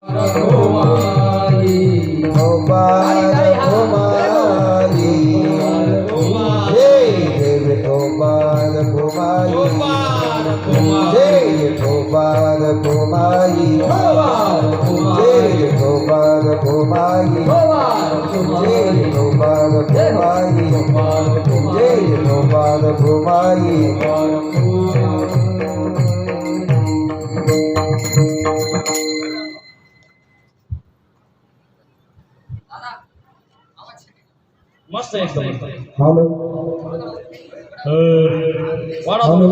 कुमारी गोपाल कुमारी जय देव गोपाल कुमारी जय गोपाल कुमारी जय गोपाल कुमारी जय गोपाल कुमारी जय गोपाल कुमारी मस्त एकदम hello hello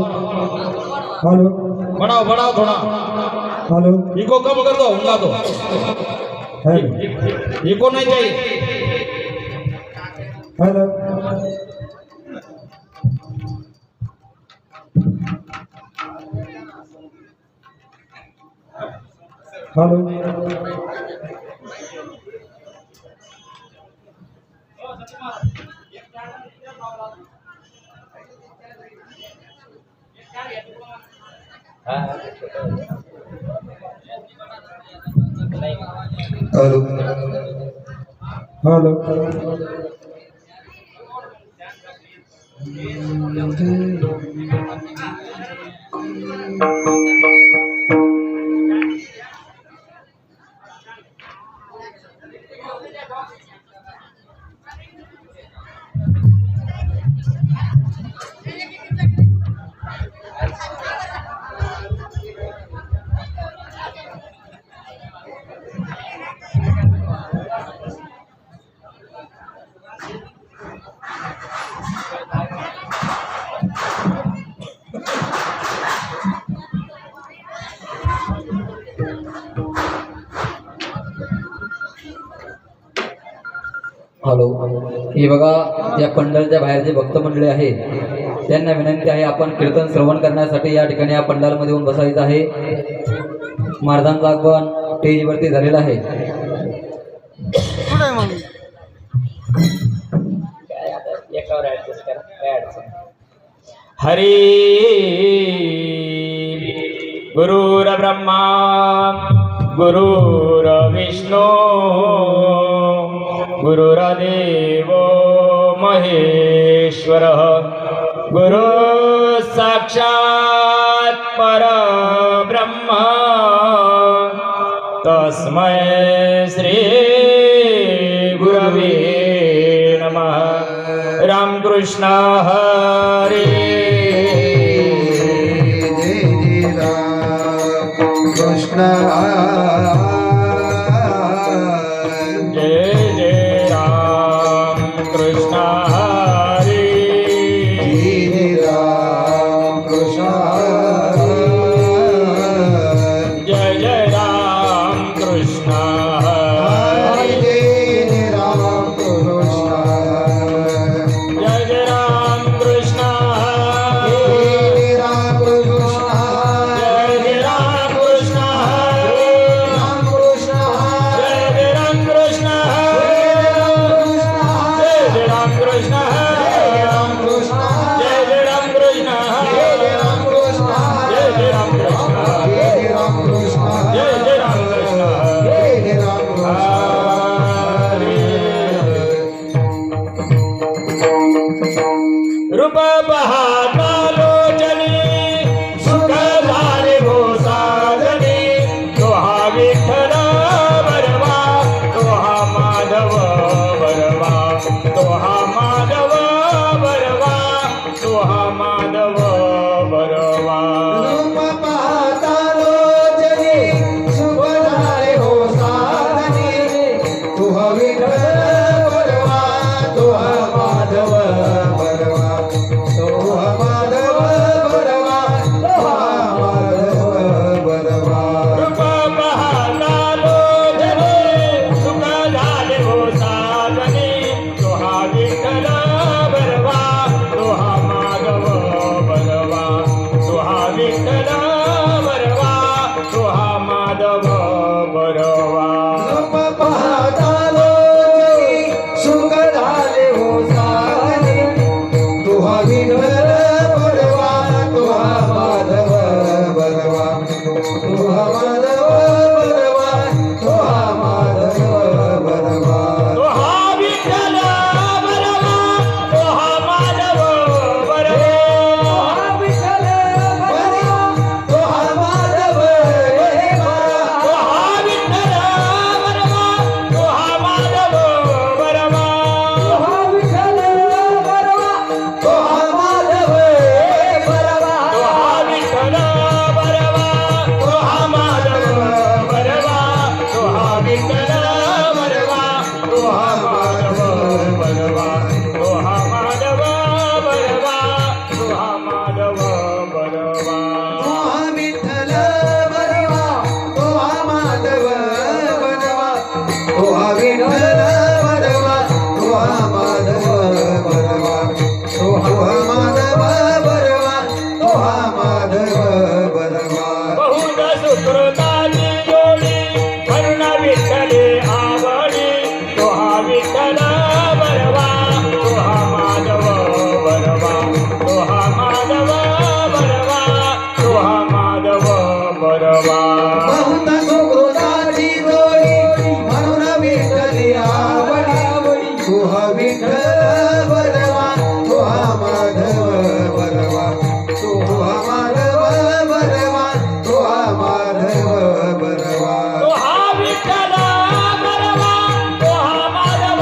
hello बढ़ाओ बढ़ाओ थोड़ा हॅलो इको कम कर दो उंगा दो हॅलो इको नहीं चाहिए hello hello hello hello hello हे बघा या पंडालच्या बाहेर जे भक्त मंडळी आहे त्यांना विनंती आहे आपण कीर्तन श्रवण करण्यासाठी या ठिकाणी या पंडालमध्ये येऊन बसायचं आहे. महाराजांचं आगमन स्टेजवरती झालेलं आहे. हरि गुरुर ब्रह्मा गुरुर विष्णु गुरुर्देव महेश्वर गुरु साक्षात् परब्रह्म तस्मै श्री गुरवे नमः. रामकृष्ण हरे जय राम कृष्ण जय जय राम कृष्ण हरे जय राम कृष्ण जय जय राम कृष्ण हरे जय राम कृष्ण जय जय राम कृष्ण हरे विठ्ठल बरवा तो हा माधव बरवा तो हा माधव बरवा तो हा माधव बरवा तो हा विठ्ठल बरवा तो हा माधव बरवा तो हा विठ्ठल बरवा तो हा माधव बरवा तो हा माधव बरवा तो हा माधव बरवा बहुत सुकृताची जोडी म्हणून विठ्ठले आवडी तो हा विठ्ठल बरवा तो हा माधव बरवा तो हा माधव बरवा तो हा माधव बरवा बहुत सुकृताची जोडी म्हणून विठ्ठली आवडी तो हा विठ्ठल बरवा तो हा माधव बरवा तो हा माधव बरवा तो हा माधव बरवा तो हा विठ्ठल बरवा तो हा माधव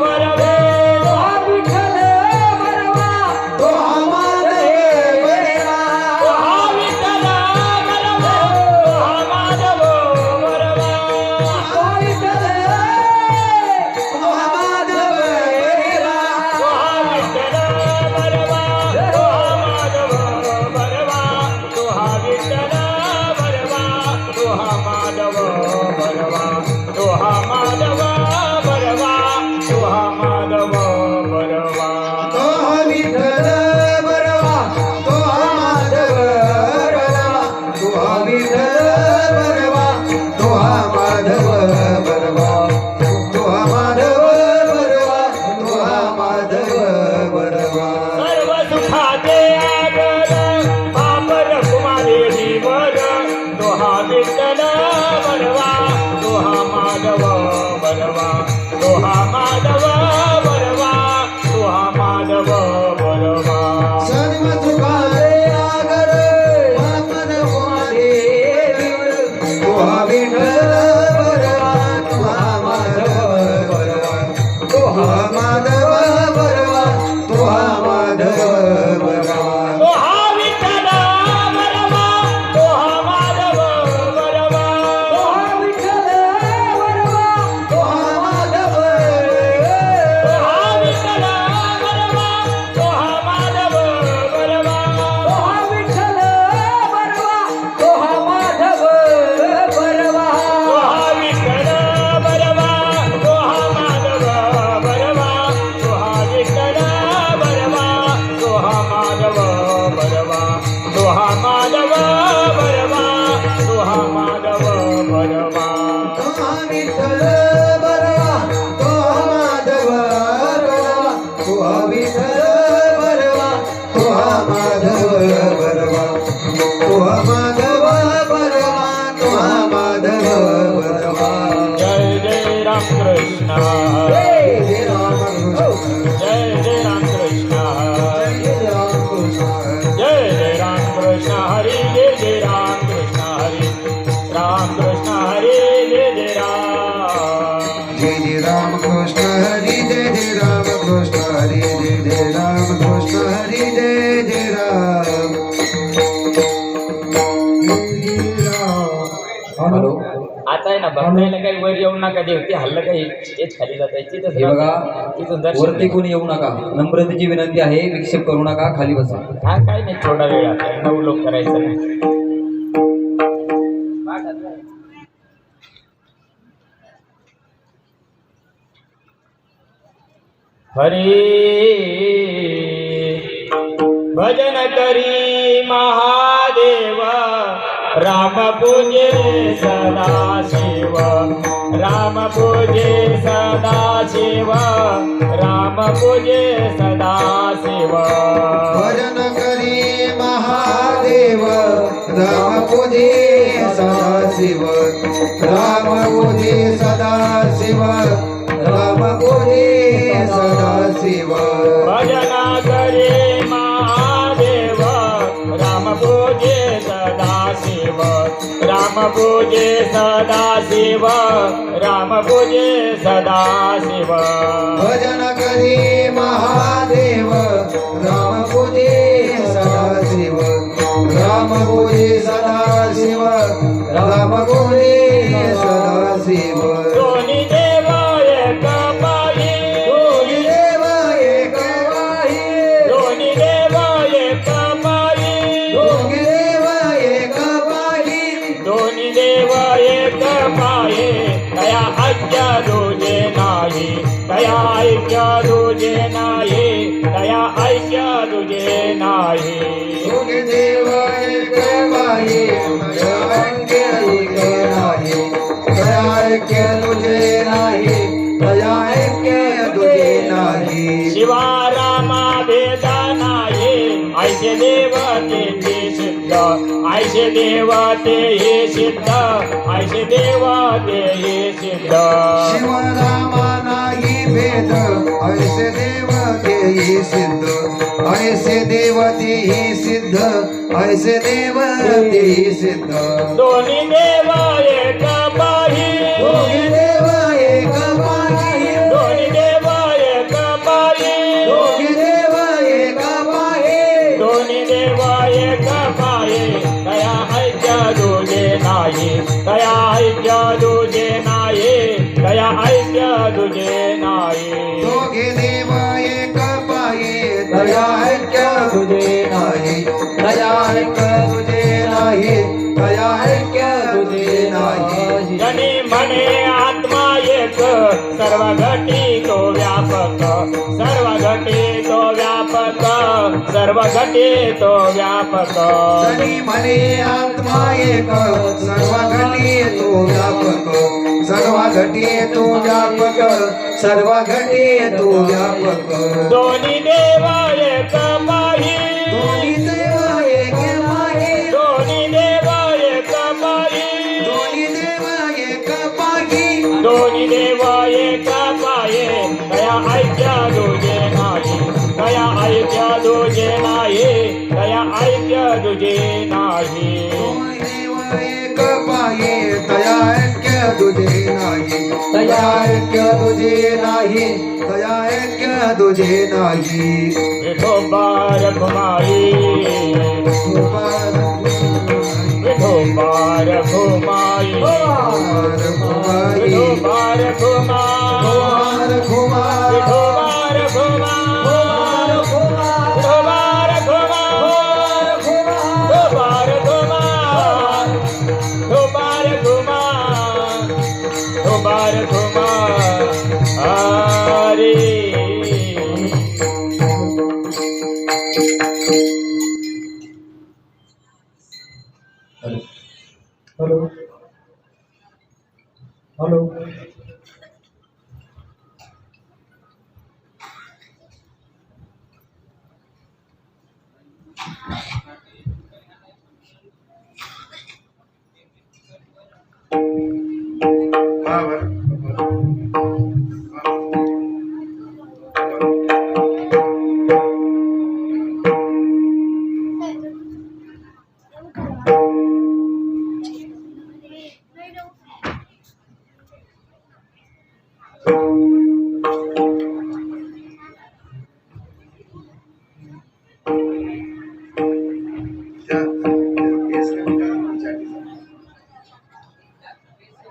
बरवे तो हा विठ्ठल बरवा तो हा माधव बरवा तो हा विठ्ठल बरवा तो हा माधव बरवा तो विठ्ठल तो हा माधव बरवा तो हा विठ्ठल बरवा तो हा माधव बरवा तो हा विठ्ठल बरवा तो हा माधव बरवा तो हा माधव बरवा तो हा माधव बरवा तो हा विठ्ठल बरवा तो हा माधव बरवा तो हा विठ्ठल बरवा तो हा माधव बरवा तो हा माधव बरवा तो हा माधव बरवा सर्व सुखाचे आगर पाप रखुमारे जीवन तो हा विठ्ठल बरवा तो हा माधव बरवा तो हा माधव बरवा तो हा माधव बरवा सर्व सुखाचे आगर पापन होमारे जीवन तो हा विठ्ठल बरवा तो हा माधव बरवा तो हा माधव बरवा तो हा माधव बरवा तो हा विठ्ठल बरवा तो हा माधव बरवा तो हा विठ्ठल बरवा तो हा माधव तो हा विठ्ठल बरवा तो हा माधव बरवा तो हा विठ्ठल बरवा तो हा माधव बरवा तो हा विठ्ठल बरवा तो हा माधव बरवा तो हा विठ्ठल बरवा तो हा माधव बरवा तो हा माधव बरवा तो हा माधव बरवा तो हा विठ्ठल बरवा तो हा माधव बरवा तो हा विठ्ठल बरवा तो हा माधव बरवा तो हा माधव बरवा तो हा माधव बरवा जय जय राम कृष्ण जय जय राम कृष्ण जय जय राम कृष्ण जय राम कृष्ण जय जय राम कृष्ण हरी जय जय राम कृष्ण हरी राम कृष्ण हरी जय जय राम कृष्ण हरी जय जय राम कृष्ण हरी जय जय राम कृष्ण हरी जय जय राम हॅलो आता आहे ना बघायला काही वर येऊ नका देव ते हल्लं काही तेच खाली जात आहे हे बघा तिथून दर्शन वरती कोणी येऊ नका नम्रतेची विनंती आहे विक्षेप करू नका खाली बसा हा काही नाही थोडा वेळ आता 9 लोक करायचं नाही हरी भजन करी महादेव राम पूजे सदा शिव राम पूजे सदा शिव राम पूजे सदा शिव भजन करी महादेव राम पूजे सदा शिव राम पूजे सदा शिव राम पूजे सदा शिव भजन करे महादेव राम पूजे सदा शिव राम पूजे सदा शिव राम पूजे सदा शिव भजन करी महादेव राम पूजे सदा शिव राम पूजे सदा शिव राम पूजे सदा शिव शिव दोन्ही देव एक पायी दोन्ही देव एक पायी दोन्ही देव एक पायी दोन्ही देव एक पायी दोन्ही देव एक पाये दया ऐक्य तुझे नाही दया ऐक्य तुझे नाही दया ऐक्य तुझे नाही दोन्ही देव एक पायी दया ऐक्य तुझे नाही दया ऐक्य तुझे नाही दया ऐक्य तुझे नाही शिवा रामा भेद नाही ऐसे देवते ते सिद्ध ऐसे देवते हे सिद्ध ऐसे देवते हे सिद्ध शिव रामा नाही भेद ऐसे देव तेही सिद्ध ऐसे देव तेही सिद्ध ऐसे देव तेही सिद्ध दोन्ही देव एक पाही दोन्ही देव एक पायी दोन्ही देव एक पाही दोन्ही देव एक पायी दोन्ही देव एक पाये दया ऐक्य तुझे नाही दया ऐक्य तुझे नाही दया ऐक्य तुझे नाही दोघे देव एक पायी दया ऐक्य तुझे नाही दया ऐक्य तुझे नाही दया ऐक्य तुझे नाही जनी म्हणे आत्मा एक सर्व घटी तो व्यापक सर्व घटी तो व्यापक सर्व घटी तो व्यापक जनी म्हणे आत्मा एक सर्व घटी तो व्यापक सर्व घटी तो व्यापक सर्व घटी तो व्यापक दोन्ही देव एक पाही दोन्ही देव एक पायी दोन्ही देव एक पाही दोन्ही देव एक पायी दोन्ही देव एक पाये दया ऐक्य तुझे नाही दया ऐक्य तुझे नाही दया ऐक्य तुझे नाही दोन्ही देव एक पायी दया ऐक्य तुझे नाही दया ऐक्य तुझे नाही दया ऐक्य तुझे नाही विठोबार घुमाई विठोबार घुमाई विठोबार घुमा विठोबार घुमा विठोबार घुमा विठोबार घुमा विठोबार घुमा विठोबार घुमा हरे हॅलो हॅलो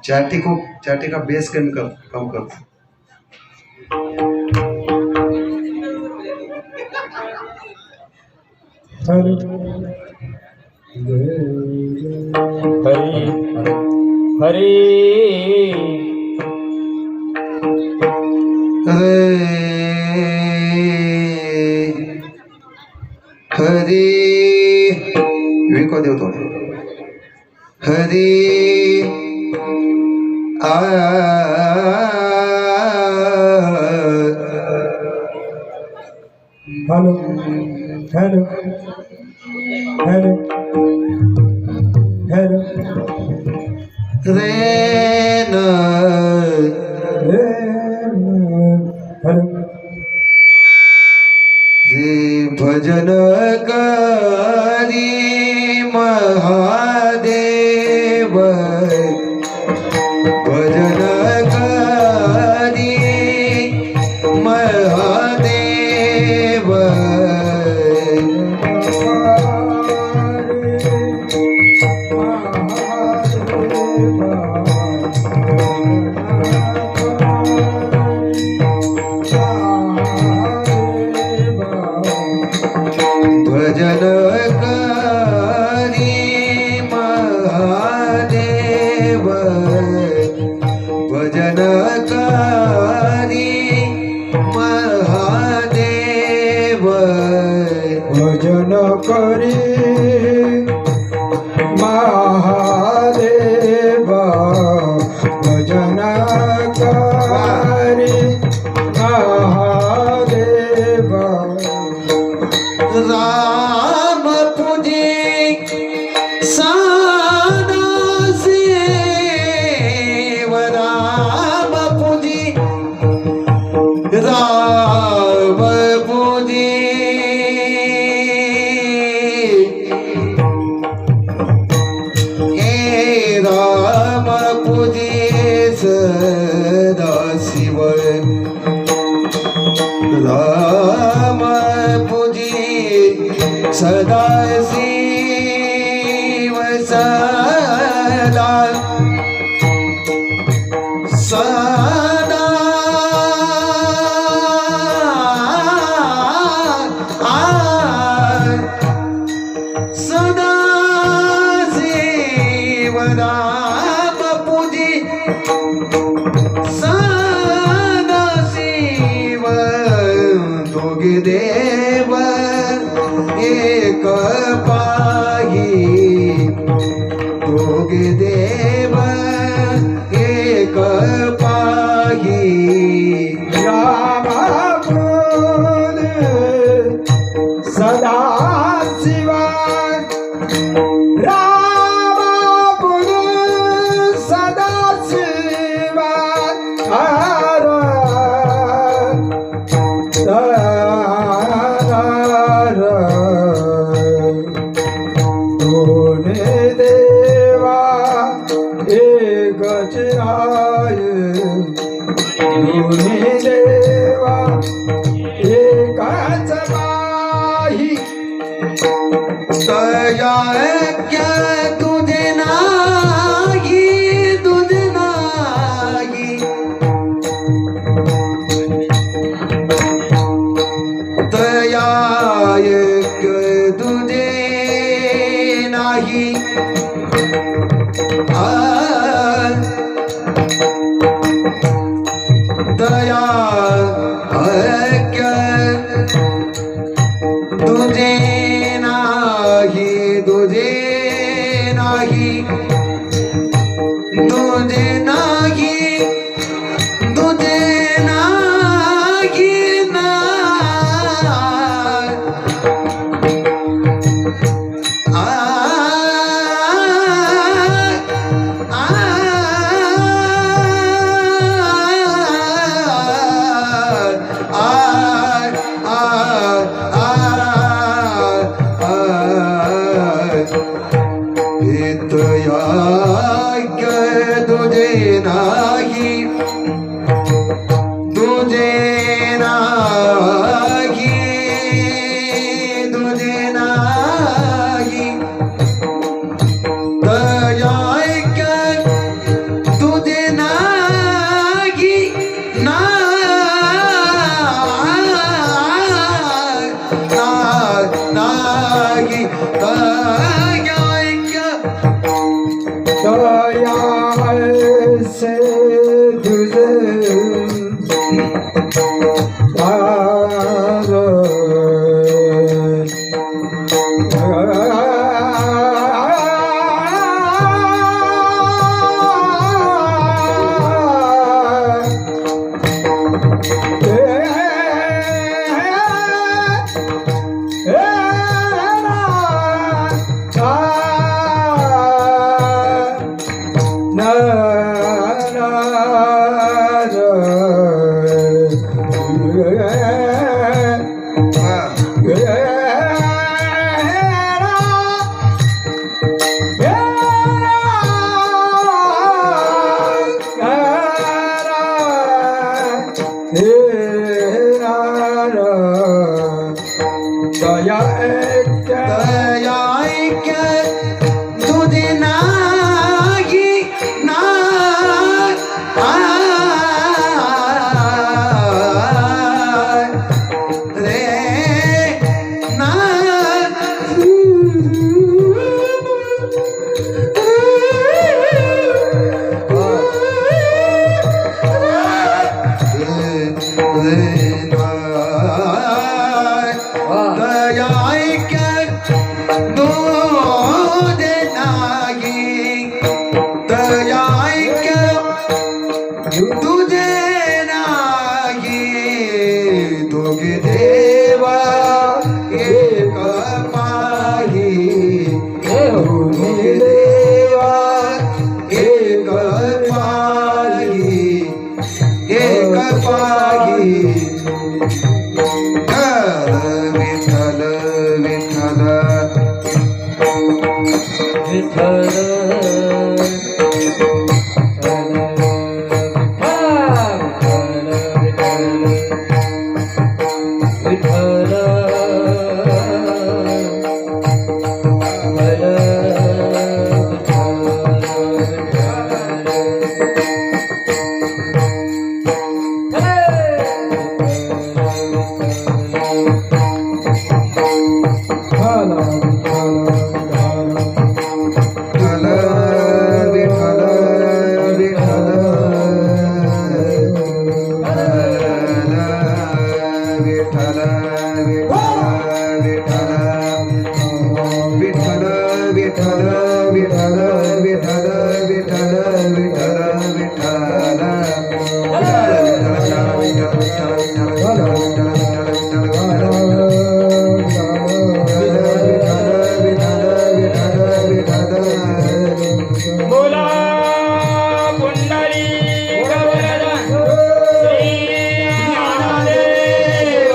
चाटी का बेस कम कर हरी हरी हरी विको देव थोडे Hari hello hello hello hello rain hello जे भजन करी महादेव भजन करी महादेव आकारी महादेव राम पूजे सादा सेव राम पूजे राम पूजे हे राम पूजे सदा शिव राम पूजे सदा शिव सदा सदा सदा शिव राम पूजे सदा शिव दोघे देव एक पाही दोघे देव एक पाही राम बोले सदा शिवा राम बोले सदा शिवा दोने देवा एक चिराय दोने देवा एकाच बाही तयाज्ञ तुझे नाही तुझे नाही तयाज्ञ तुझे नाही दया ऐक्य तुझे नाही तुझे नाही तुझे नाही तुझे नाही ना तुझे नाही तुझे नाही तुझे नाही दयायक तुझे नाही नाही दयायक दया से तुझे तुझे नाही ना रे ना तुझे नाही दोघे देवा एक पाही दोघे देवा एक पाही एक पाही विठ्ठल विठ्ठल विठ्ठल बोला पुंडलिक वरद श्री ज्ञानदेव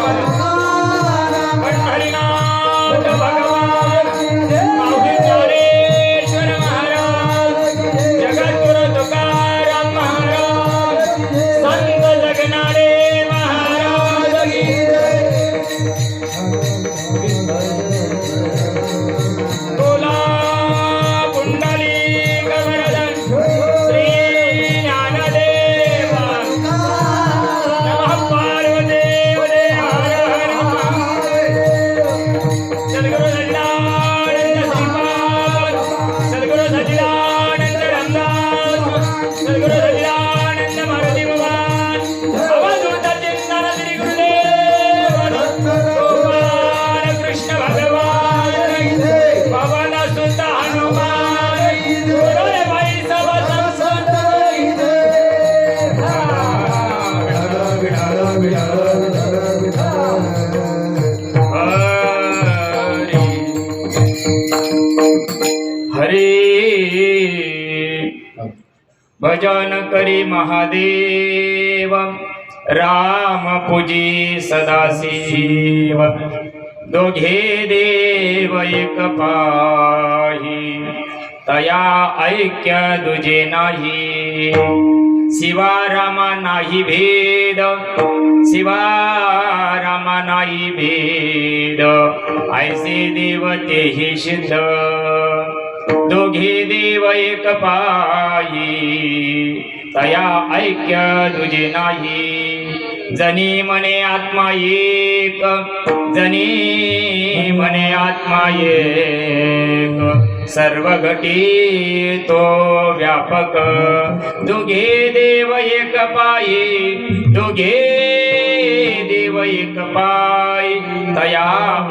पंढरीनाथ भगवान माऊली ज्ञानेश्वर महाराज जगद्गुरु तुकाराम महाराज संत जगनाडे महाराज की बोला पुंडलिक वरद श्री ज्ञानदेव नमः पार्वतीपते हर हर महादेव सद्गुरु सच्चिदानंद श्रीपाद सद्गुरु सच्चिदानंद रामदास सद्गुरु सच्चिदानंद मारुती भगवान अवधूत चिंतन श्री गुरुदेव गोपाल कृष्ण भगवान पवन सुत हनुमान गुरुरे भाई सब संत हरे भजन करी महादेव राम पूजी सदाशिव दोघे देव एक पाही तया ऐक्य दुजे नाही शिवा रामा नाही भेद शिवा रामा नाही भेद ऐसे देव तेहि सिद्ध दोघे देव एक पायी तया ऐक्य दुजे नाही जनी मने आत्मा एक जनी मने आत्मा एक सर्व घटी तो व्यापक दोघे देव एक पायी दोघे देव एक पाय तया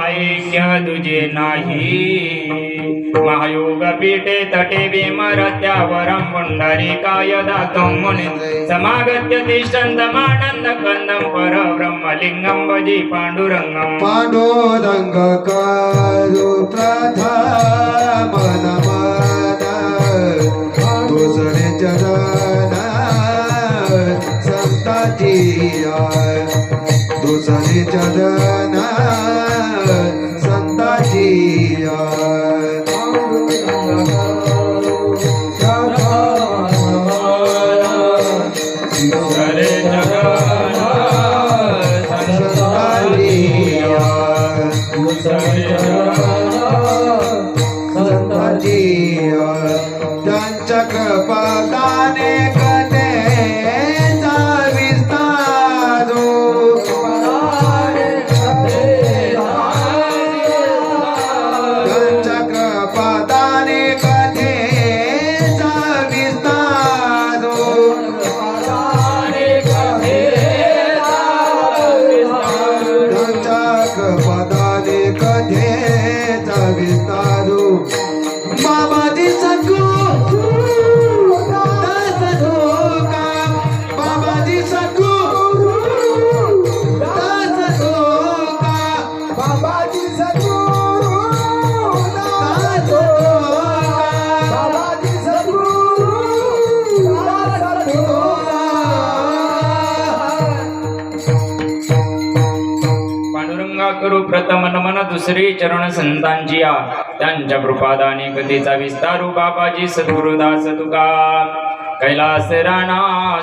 ऐक्य दुजे नाही महायोग पीठे तटे भीमरत्यावरं पुंडरीकाय दातुं मुनिं समागत्य तिष्ठन्तमानन्द कन्दं परब्रह्मलिङ्गं भजे पाण्डुरङ्गं पांडुरंग करू प्रथम नमन दुसरे चरण संताची दुसरे चरण संताची हरे जगन्नाथ त्यांच्या कृपादाने कथेचा विस्तारो त्यांच्या कृपादाने कथेचा विस्तारो सद्गुरु दास तुका बाबाजी सद्गुरु दास तुका बाबाजी सद्गुरु दास तुका पांडुरंगा करू प्रथम नमन दुसरे चरण संतांची या त्यांच्या कृपादाने कधीचा विस्तारू बाबाजी सद्गुरुदास तुका कैलास राणा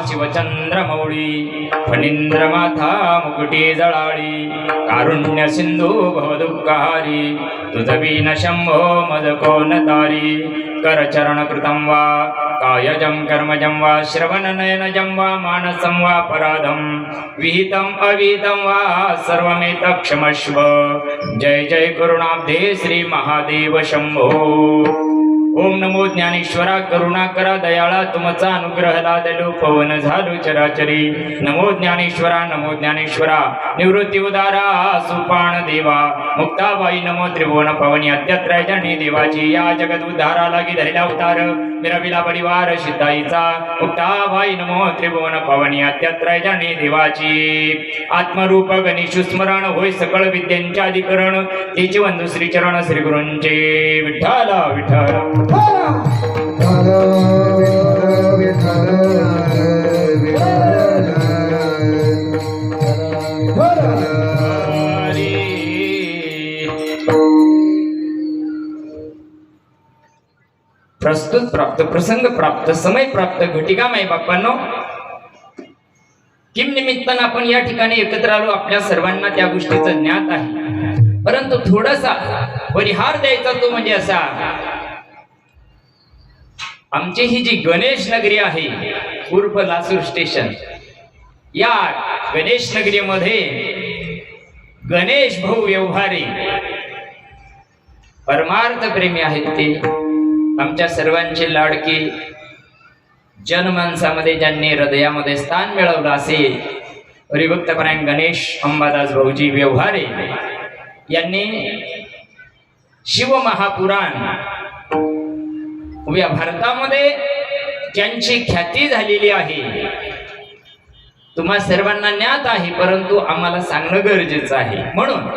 शिवचंद्र मौळी फणींद्र माथा मुकुटी जळाळी कारुण्य सिंधू भवदुःखहारी तुझ बीन शंभो मद कोन तारी कर चरण कृतं वा कायजं कर्मजं वा श्रवण नयनजं वा मानसं वा पराधं विहितं अविहितं वा सर्वमेत क्षमस्व जय जय करुणाब्धे श्री महादेव शंभो ओम नमो ज्ञानेश्वरा करुणाकरा दयाळा तुमचा अनुग्रह लादलो पवन झालो चराचरी नमो ज्ञानेश्वरा निवृत्ती उदारा सुपाण देवा मुक्ताबाई नमो त्रिभुवन पवनी अत्यत्रय जनी देवाची या जगत उद्धारा लागी धरिला अवतार मिरविला परिवार सिद्धाईचा मुक्ताबाई नमो त्रिभुवन पवनी अत्यत्रय जनी देवाची आत्मरूप गणेश स्मरण होय सकळ विद्यांच्या अधिकरण तिचे वंदू श्री चरण श्री गुरूंचे विठ्ठल विठ्ठल प्रस्तुत प्राप्त प्रसंग प्राप्त समय प्राप्त घटिका माई बाप्पांनो किम निमित्तानं आपण या ठिकाणी एकत्र आलो आपल्या सर्वांना त्या गोष्टीचं ज्ञात आहे परंतु थोडासा परिहार द्यायचा तो म्हणजे असा आमची ही जी गणेश नगरी आहे उर्फ लासूर स्टेशन या गणेश नगरीमध्ये गणेश भाऊ व्यवहारी परमार्थ प्रेमी आहेत ते आमच्या सर्वांचे लाडके जनमानसामध्ये ज्यांनी हृदयामध्ये स्थान मिळवलं असे हरिभक्तपरायण गणेश अंबादास भाऊजी व्यवहारे यांनी शिवमहापुराण या भारतामध्ये ज्यांची ख्याती झालेली आहे तुम्हा सर्वांना ज्ञात आहे परंतु आम्हाला सांगणं गरजेचं आहे म्हणून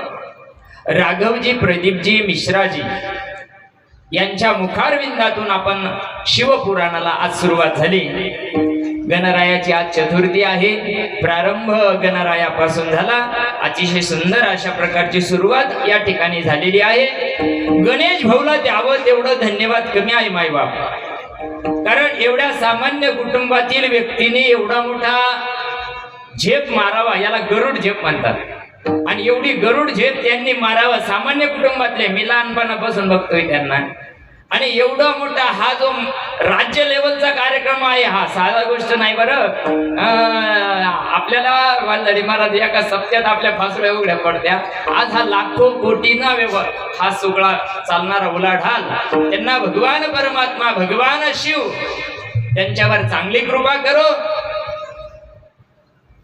राघवजी प्रदीपजी मिश्राजी यांच्या मुखारविंदातून आपण शिवपुराणाला आज सुरुवात झाली गणरायाची आज चतुर्थी आहे प्रारंभ गणरायापासून झाला अतिशय सुंदर अशा प्रकारची सुरुवात या ठिकाणी झालेली आहे गणेश भाऊला द्यावं तेवढं धन्यवाद कमी आहे मायबाप कारण एवढ्या सामान्य कुटुंबातील व्यक्तीने एवढा मोठा झेप मारावा याला गरुड झेप म्हणतात आणि एवढी गरुड झेप त्यांनी मारावा सामान्य कुटुंबातले मी लहानपणापासून बघतोय त्यांना आणि एवढा मोठा हा जो राज्य लेवलचा कार्यक्रम आहे हा साधा गोष्ट नाही बरं आपल्याला वालदडी महाराज एका सप्त्यात आपल्या फासुड्या उघड्या पडत्या आज हा लाखो कोटींना हा सोहळा चालणारा उलाढाल त्यांना भगवान परमात्मा भगवान शिव त्यांच्यावर चांगली कृपा करो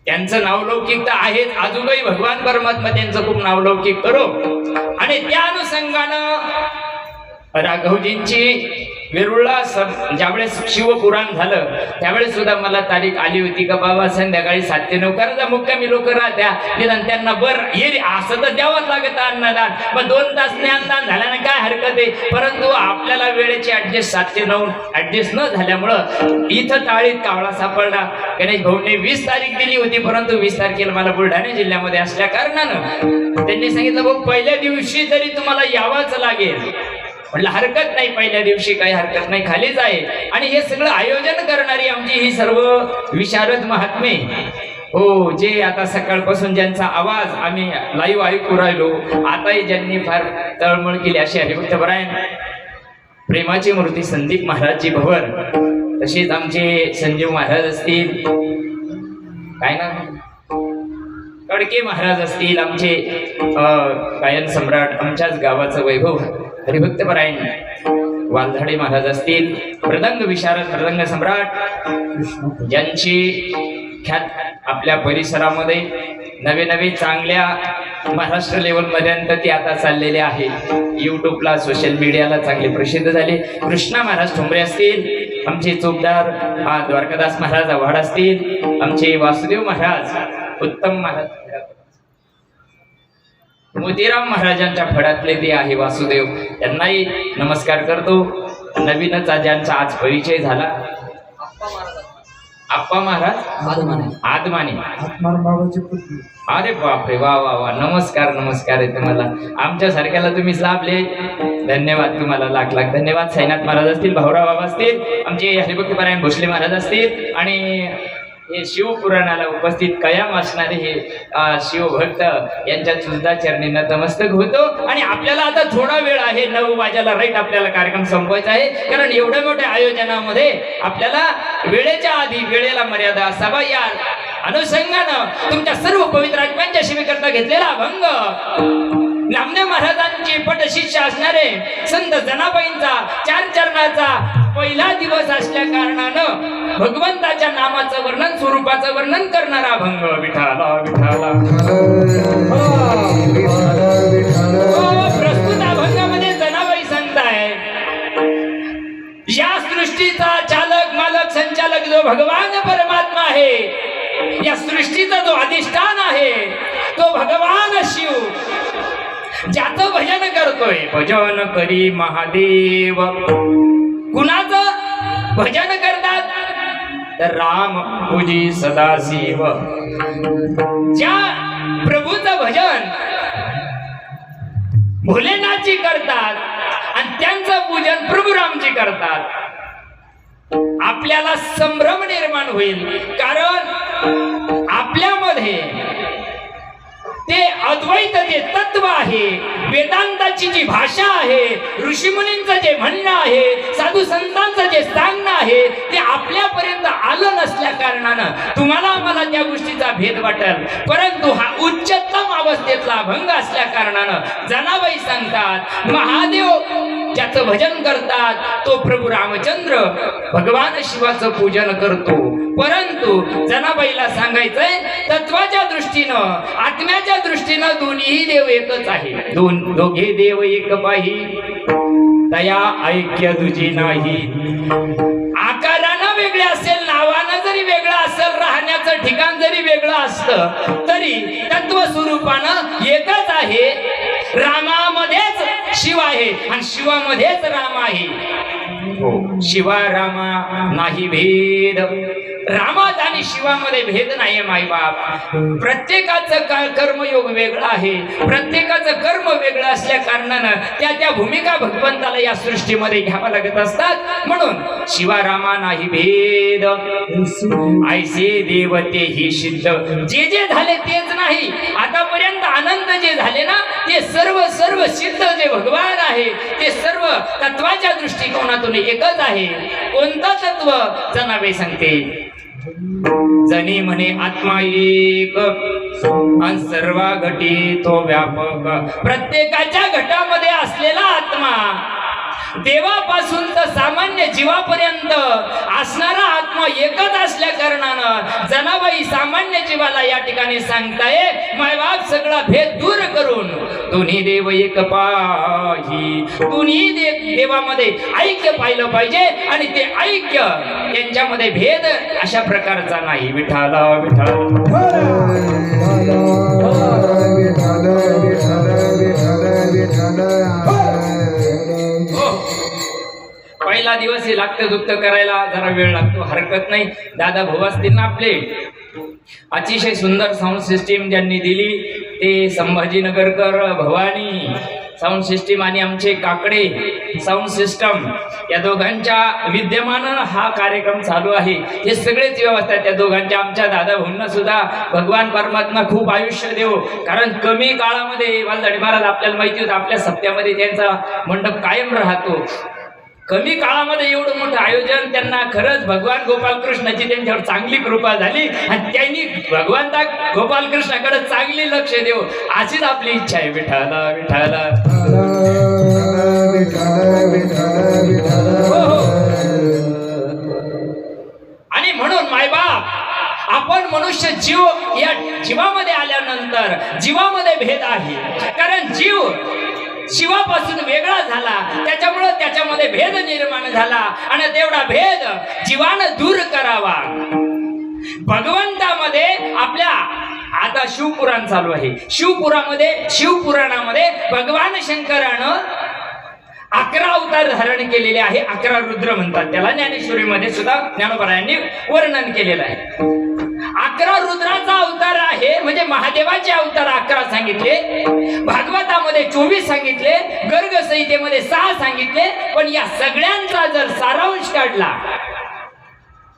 त्यांचं नावलौकिक तर आहेच अजूनही भगवान परमात्मा त्यांचं खूप नावलौकिक करो आणि त्या अनुषंगानं राघवजींची वेरुळला ज्यावेळेस शिवपुराण झालं त्यावेळेस सुद्धा मला तारीख आली होती का बाबा संध्याकाळी 7 ते 9 करायचा मुक्कामी लोक राहत्या निदान त्यांना बरं ये असं तर द्यावंच लागत अन्नदान मग 2 तास ज्ञानदान झाल्यानं काय हरकत आहे परंतु आपल्याला वेळेची ऍडजस्ट 7 ते 9 ऍडजस्ट न झाल्यामुळं इथं टाळीत कावळा सापडला गणेश भाऊने 20 तारीख दिली होती परंतु 20 तारखेला मला बुलढाणा जिल्ह्यामध्ये असल्या कारणानं त्यांनी सांगितलं भाऊ पहिल्या दिवशी तरी तुम्हाला यावंच लागेल म्हटलं हरकत नाही पहिल्या दिवशी काही हरकत नाही खालीच आहे आणि हे सगळं आयोजन करणारी आमची ही सर्व विशारद महात्मे हो जे आता सकाळपासून ज्यांचा आवाज आम्ही लाईव्ह ऐकू राहिलो आताही ज्यांनी फार तळमळ केली अशी हरिभक्तपरायण प्रेमाची मूर्ती संदीप महाराजजी भवर तसेच आमचे संजीव महाराज असतील काय ना कडके महाराज असतील आमचे गायन सम्राट आमच्याच गावाचं वैभव हरिभक्तपरायण वालधाडे महाराज असतील मृदंग विशारद मृदंग सम्राट ज्यांची ख्यात आपल्या परिसरामध्ये नवे नवे चांगल्या महाराष्ट्र लेवल पर्यंत ती आता चाललेले आहे युट्यूबला सोशल मीडियाला चांगले प्रसिद्ध झाले कृष्णा महाराज ठोंबरे असतील आमचे चोपदार द्वारकादास महाराज आव्हाड असतील, आमचे वासुदेव महाराज, उत्तम महाराज, मोतीराम महाराजांच्या फडातले ते आहे वासुदेव, त्यांनाही नमस्कार करतो. नवीनच ज्यांचा आज परिचय झाला, आप्पा महाराज आदमाने. अरे बापरे, वा वा वा, नमस्कार नमस्कार आहे तुम्हाला. आमच्या सारख्याला तुम्ही लाभले, धन्यवाद तुम्हाला, लाख लाख धन्यवाद. साईनाथ महाराज असतील, भाऊराव बाबा असतील, आमचे हरिभक्ती पारायण भोसले महाराज असतील, आणि हे शिवपुराणाला उपस्थित कायम असणारे हे शिवभक्त यांच्या चुजदा चरणी नतमस्तक होतो. आणि आपल्याला आता थोडा वेळ आहे, 9 वाजायला राईट आपल्याला कार्यक्रम संपवायचा आहे, कारण एवढ्या मोठ्या आयोजनामध्ये आपल्याला वेळेच्या आधी वेळेला मर्यादा असावा. या अनुषंगानं तुमच्या सर्व पवित्र आत्म्यांच्या सेवेकरता घेतलेला अभंग नामदेव महाराजांचे पटशिष्य असणारे संत जनाबाईंचा 4 चरणाचा पहिला दिवस असल्या कारणानं भगवंताच्या नामाचं वर्णन, स्वरूपाचं वर्णन करणारा अभंग. विठाला विठाला प्रस्तुत अभंगामध्ये जनाबाई सांगताय, या सृष्टीचा चालक मालक संचालक जो भगवान परमात्मा आहे, या सृष्टीचा जो अधिष्ठान आहे तो भगवान शिव, ज्याचं भजन करतोय. भजन करी महादेव. कुणाचं भजन करतात तर राम पूजी सदाशिव. ज्या प्रभूचं भजन भोलेनाथजी करतात आणि त्यांचं पूजन प्रभू रामजी करतात, आपल्याला संभ्रम निर्माण होईल. कारण आपल्यामध्ये ते अद्वैत जे तत्व आहे, वेदांताची जी भाषा आहे, ऋषीमुनींचं जे म्हणणं आहे, साधू संतांचं जे सांगणं आहे, ते आपल्यापर्यंत आलं नसल्या कारणानं तुम्हाला मला त्या गोष्टीचा भेद वाटेल. परंतु हा उच्चतम अवस्थेतला अभंग असल्या कारणानं जनाबाई सांगतात, महादेव ज्याचं भजन करतात तो प्रभू रामचंद्र भगवान शिवाचं पूजन करतो. परंतु जनाबाईला सांगायचंय, तत्वाच्या दृष्टीनं, आत्म्याच्या दृष्टीनं दोन्ही देव एकच आहे. दोघे देव एक पाही, तया ऐक्य दुजी नाही. आकारानं वेगळे असेल, नावानं जरी वेगळं असेल, राहण्याचं ठिकाण जरी वेगळं असतं, तरी तत्व स्वरूपानं एकच आहे. रामामध्येच शिव आहे आणि शिवामध्येच राम आहे. शिवा रामा नाही भेद. रामात आणि शिवामध्ये भेद नाही मायबाप. प्रत्येकाचं कर्मयोग वेगळं आहे, प्रत्येकाचं कर्म वेगळं असल्या कारणानं त्या भूमिका भगवंताला या सृष्टीमध्ये घ्यावा लागत असतात. म्हणून शिवा रामा नाही भेद, ऐसे देवते ही सिद्ध. जे जे झाले तेच नाही, आतापर्यंत अनंत जे झाले ना, ते सर्व सर्व सिद्ध जे भगवान आहे ते सर्व तत्वाच्या दृष्टिकोनातून एकच आहे. कोणतं तत्व? जनाबाई सांगते, जनी म्हणे आत्मा एक आणि सर्व घटी तो व्यापक. प्रत्येकाच्या घटामध्ये असलेला आत्मा देवापासून तर सामान्य जीवापर्यंत असणारा आत्मा एकच असल्या कारणानं जनाबाई सामान्य जीवाला या ठिकाणी सांगताय, मायबाप सगळा भेद दूर करून दोन्ही देव एक पाही. दोन्ही देवामध्ये ऐक्य पाहिलं पाहिजे आणि ते ऐक्य त्यांच्यामध्ये भेद अशा प्रकारचा नाही. विठाला पहिला दिवस हे लागतं दुखतं करायला जरा वेळ लागतो, हरकत नाही. दादा भाऊ असतील ना आपले, अतिशय सुंदर साऊंड सिस्टीम ज्यांनी दिली ते संभाजीनगरकर भवानी साऊंड सिस्टीम आणि आमचे काकडे साऊंड सिस्टम, या दोघांच्या विद्यमानानं हा कार्यक्रम चालू आहे. हे सगळेच व्यवस्था त्या दोघांच्या, आमच्या दादा भाऊंना सुद्धा भगवान परमात्मा खूप आयुष्य देव. कारण कमी काळामध्ये वालदाडे महाराज आपल्याला माहिती होतं, आपल्या सप्त्यामध्ये त्यांचा मंडप कायम राहतो. कमी काळामध्ये एवढं मोठं आयोजन, त्यांना खरंच भगवान गोपालकृष्णाची त्यांच्यावर चांगली कृपा झाली आणि त्यांनी भगवंता गोपालकृष्णाकडे चांगली लक्ष देऊ अशीच आपली इच्छा आहे. विठाला विठाला आणि म्हणून मायबाप आपण मनुष्य जीव, या जीवामध्ये आल्यानंतर जीवामध्ये भेद आहे. कारण जीव शिवापासून वेगळा झाला, त्याच्यामुळे त्याच्यामध्ये भेद निर्माण झाला आणि तेवढा भेद जीवानं दूर करावा. भगवंतामध्ये आपल्या आता शिवपुराण चालू आहे. शिवपुराणामध्ये भगवान शंकरानं 11 अवतार धारण केलेले आहे. 11 रुद्र म्हणतात त्याला. ज्ञानेश्वरीमध्ये सुद्धा ज्ञानोबरायांनी वर्णन केलेलं आहे. 11 रुद्राचा अवतार आहे, म्हणजे महादेवाचे अवतार 11 सांगितले. भागवतामध्ये 24 सांगितले, गर्ग संहितेमध्ये 6 सांगितले. पण या सगळ्यांचा जर सारांश काढला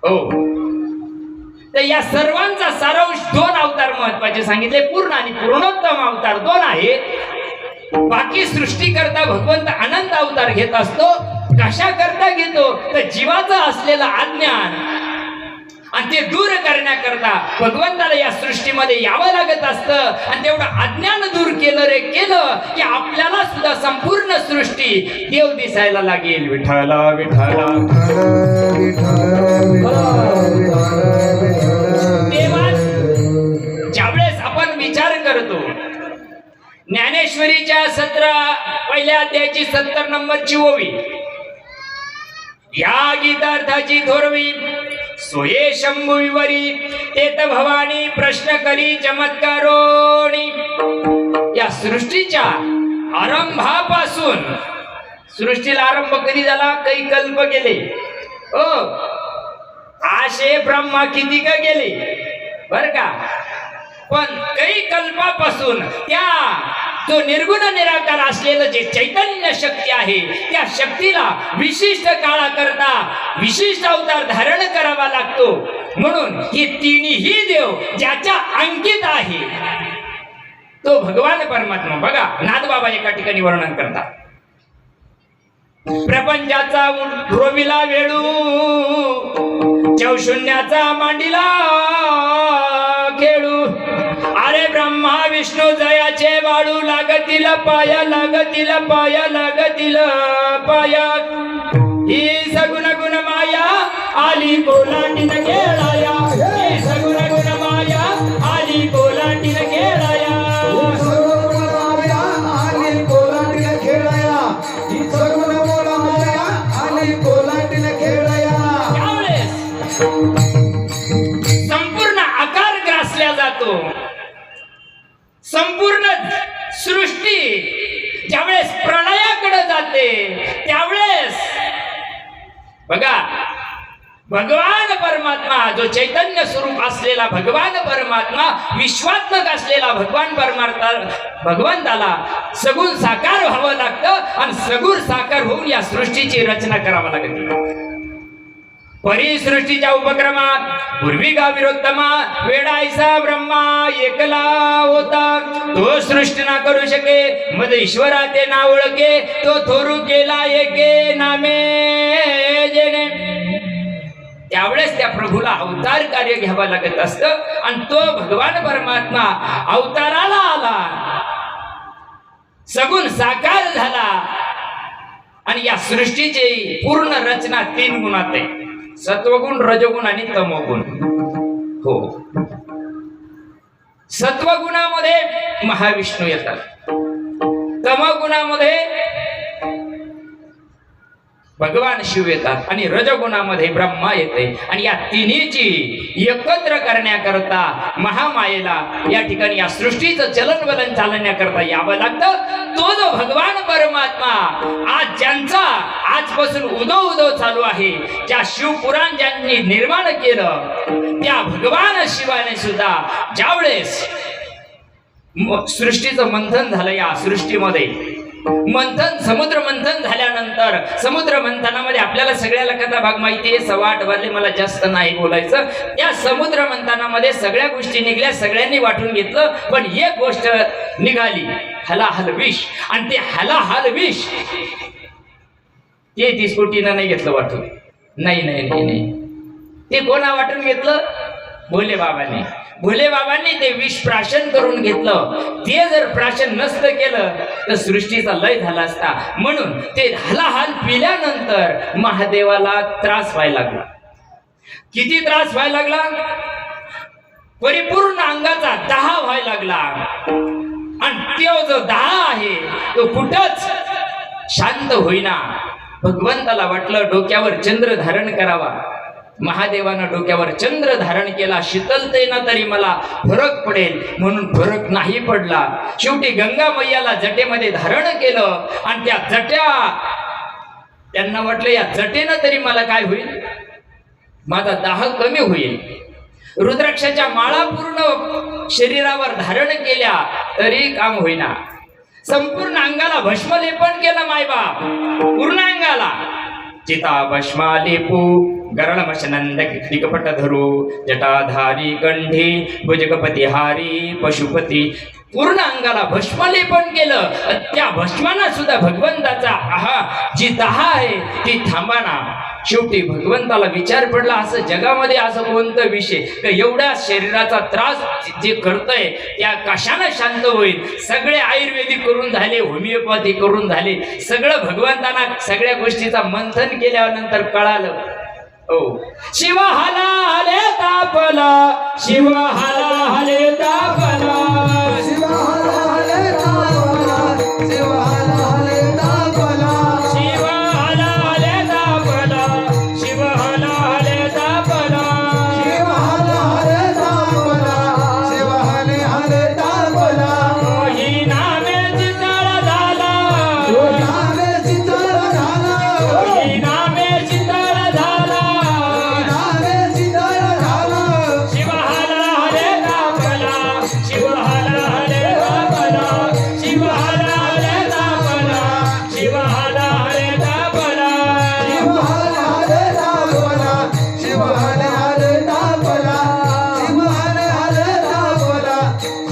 हो तर या सर्वांचा सारांश 2 अवतार महत्वाचे सांगितले. पूर्ण आणि पूर्णोत्तम अवतार 2 आहे. बाकी सृष्टी करता भगवंत अनंत अवतार घेत असतो. कशा करता घेतो तर जीवाचं असलेलं अज्ञान आणि ते दूर करण्याकरता भगवंताला या सृष्टीमध्ये यावं लागत असतं. आणि तेवढं अज्ञान दूर केलं की आपल्याला सुद्धा संपूर्ण सृष्टी देव दिसायला लागेल. विठ्ठला विठ्ठला देवा ज्यावेळेस आपण विचार करतो, ज्ञानेश्वरीच्या पहिल्या अध्यायाची 70 नंबरची ओवी, या गीतार्थाची थोरवी सोये शंभुविवरी तेत भवानी प्रश्न करी चमत्कारोणी. या सृष्टीच्या आरंभापासून, सृष्टीला आरंभ कधी झाला, काही कल्प गेले ओ आशे ब्रह्मा किती का गेले बर का, पण काही कल्पापासून त्या जो निर्गुण निराकार असलेलं जे चैतन्य शक्ती आहे त्या शक्तीला विशिष्ट काळाकरता विशिष्ट अवतार धारण करावा लागतो. म्हणून ही तिन्ही देव ज्याच्या अंकित आहे तो भगवान परमात्मा. बघा नाथबाबा एका ठिकाणी वर्णन करतात, प्रपंचाचा रोविला वेळू चौशून्याचा मांडीला खेळू, अरे ब्रह्मा विष्णू जयाचे बाळू लागतील पाया लागतील पाया लागतील पाया, ही सगुण गुण माया आली कोलांटीन खेळाया, ही सगुण गुण माया आली कोलांटीन खेळाया, आली कोलांटीन खेळाया, ही सगुण गुण माया आली कोलांटीन खेळाया. त्यावेळेस संपूर्ण आकार ग्रासल्या जातो. संपूर्ण सृष्टी ज्यावेळेस प्रलयाकडे जाते त्यावेळेस बघा भगवान परमात्मा जो चैतन्य स्वरूप असलेला भगवान परमात्मा, विश्वात्मक असलेला भगवंताला सगुण साकार व्हावं लागतं आणि सगुण साकार होऊन या सृष्टीची रचना करावी लागते. परिसृष्टीच्या उपक्रमात पूर्वी गाविरोत्तमा वेडायसा ब्रह्मा एकला होता, तो सृष्टी ना करू शके मद ईश्वरा ते ना ओळखे, तो थोरू केला एके नामे जेणे. त्यावेळेस त्या प्रभूला अवतार कार्य घ्यावं लागत असतं आणि तो भगवान परमात्मा अवताराला आला, सगुण साकार झाला आणि या सृष्टीची पूर्ण रचना 3 गुणात आहे, सत्वगुण, रजगुण आणि तमोगुण. हो, सत्वगुणामध्ये महाविष्णू येतात, तमोगुणामध्ये भगवान शिव येतात आणि रजगुणामध्ये ब्रह्मा येते. आणि या तिन्हीची एकत्र करण्याकरता महामायेला या ठिकाणी या सृष्टीचं चलनवलन चालण्याकरता यावं लागतं. तो जो भगवान परमात्मा आज ज्यांचा आजपासून उदो चालू आहे, ज्या शिवपुराण ज्यांनी निर्माण केलं त्या भगवान शिवाने सुद्धा ज्यावेळेस सृष्टीचं मंथन झालं, या सृष्टीमध्ये मंथन समुद्र मंथन झाल्यानंतर समुद्र मंथनामध्ये आपल्याला सगळ्याला कथा भाग माहिती आहे, 8:15 वाजले, मला जास्त नाही बोलायचं. या समुद्र मंथनामध्ये सगळ्या गोष्टी निघल्या, सगळ्यांनी वाटून घेतलं, पण एक गोष्ट निघाली, हलाहल विष. आणि ते हलाहल विष ते 30 कोटीनं नाही घेतलं वाटून, नाही नाही नाही नाही, ते कोणा वाटून घेतलं? भोले बाबांनी. भोले बाबांनी ते विष प्राशन करून घेतलं. ते जर प्राशन नसतं केलं तर सृष्टीचा लय झाला असता. म्हणून ते हलाहल पिल्यानंतर महादेवाला त्रास व्हायला लागला. किती त्रास व्हायला लागला? परिपूर्ण अंगाचा दाह व्हायला लागला आणि तो जो दाह आहे तो कुठंच शांत होईना. भगवंताला वाटलं डोक्यावर चंद्र धारण करावा. महादेवानं डोक्यावर चंद्र धारण केला. शीतलतेनं तरी मला फरक पडेल म्हणून फरक नाही पडला. शेवटी गंगा मैयाला जटेमध्ये धारण केलं आणि त्या जट्या त्यांना वाटलं या जटेनं तरी मला काय होईल, माझा दाह कमी होईल. रुद्राक्षाच्या माळा पूर्ण शरीरावर धारण केल्या तरी काम होईना. संपूर्ण अंगाला भस्मलेपन केलं मायबाप, पूर्ण अंगाला. चिता भस्मालेपू गरळमशनंद किकपट धरू जटाधारी कंठी भुजगपती हारी पशुपती. पूर्ण अंगाला भस्मलेपन केलं. त्या भस्माना सुद्धा भगवंताचा जी दाह आहे ती थांबाना. शेवटी भगवंताला विचार पडला, असं जगामध्ये असं कोणतं विषय का एवढ्या शरीराचा त्रास जे करतय त्या कशाने शांत होईल. सगळे आयुर्वेदिक करून झाले, होमिओपॅथी करून झाले, सगळं भगवंताना सगळ्या गोष्टीचा मंथन केल्यानंतर कळालं. ओ शिव हाला हले तापला, शिव हाला हले तापला, शिव हाला हले तापला, शिव हाला हले तापला, शिव हाला हले तापला, शिव हाला हले तापला, शिव हाला हले तापला, शिव हले हले तापला. ही नामे चितळ झाला, नामे शीतळ झाला, ही नामे चितळ झाला, नामे शीतळ झाला. शिव हाला हले तापला, शिव हाला हले तापला, शिव हाला हले तापला, शिव हाला हले तापला. शिव हले हले तापला, शिव हले हले तापला, शिव हले हले तापला,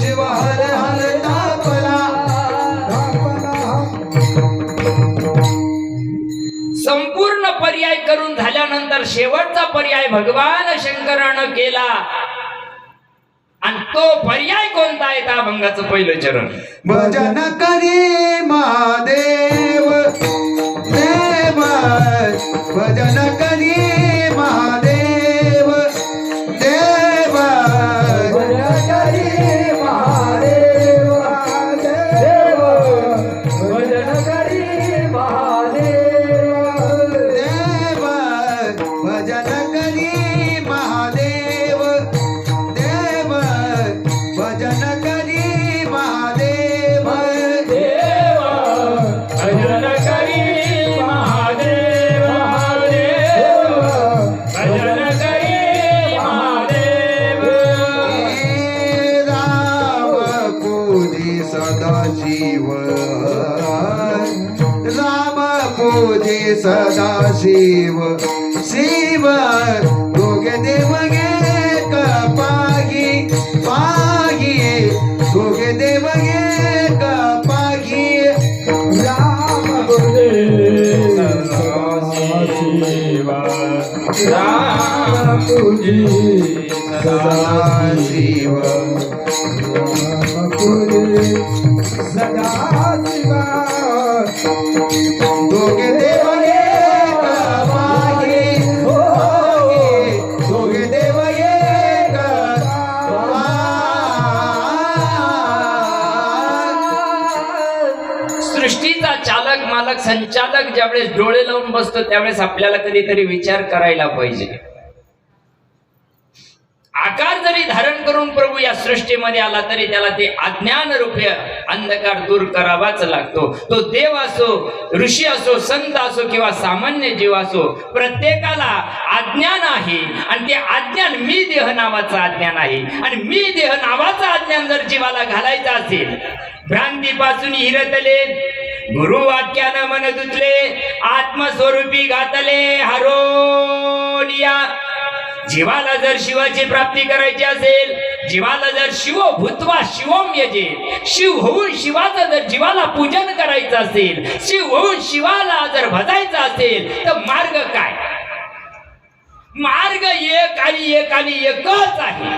शिव हले हले तापला. संपूर्ण पर्याय करून झाल्यानंतर शेवटचा पर्याय भगवान शंकरानं केला. आणि तो पर्याय कोणता आहे? त्या अभंगाचं पहिलं चरण. भजन करी महादेव देव, भजन करी महादेव देव, भजन करी महादेव देव, भजन करी महादेव देव, भजन करी महादेव देव, भजन करी महादेव देव भजन करी महादेव, देव भजन करी महादेव. हे राम पूजी सदाशिव, राम पूजी सदाशिव, शिव दोघे देव गे पागी पागी, दोघे देव गे पागी. राम राम पूजी सदाशिव, सदाशिव, दोघे देव एक पागी, दोघे देव एक सृष्टीचा चालक मालक संचालक ज्यावेळेस डोळे लावून बसतो त्यावेळेस आपल्याला कधीतरी विचार करायला पाहिजे. आकार जरी धारण करून प्रभू या सृष्टीमध्ये आला तरी त्याला ते अज्ञान रूपी अंधकार दूर करावाच लागतो. तो देव असो, ऋषी असो, संत असो किंवा सामान्य जीव असो, प्रत्येकाला अज्ञान आहे. आणि ते अज्ञान मी देह नावाचं अज्ञान आहे. आणि मी देह नावाचं अज्ञान जर जीवाला घालायचं असेल, भ्रांतीपासून हिरतले गुरुवाक्यानं मन धुतले, आत्मस्वरूपी घातले हरोनिया. जीवाला जर शिवाची प्राप्ती करायची असेल, जीवाला जर शिव भूत्वा शिवम यजे, शिव होऊन शिवाचं जर जीवाला पूजन करायचं असेल, शिव होऊन शिवाला जर भजायचं असेल तर मार्ग काय? मार्ग एक आणि एकच आहे.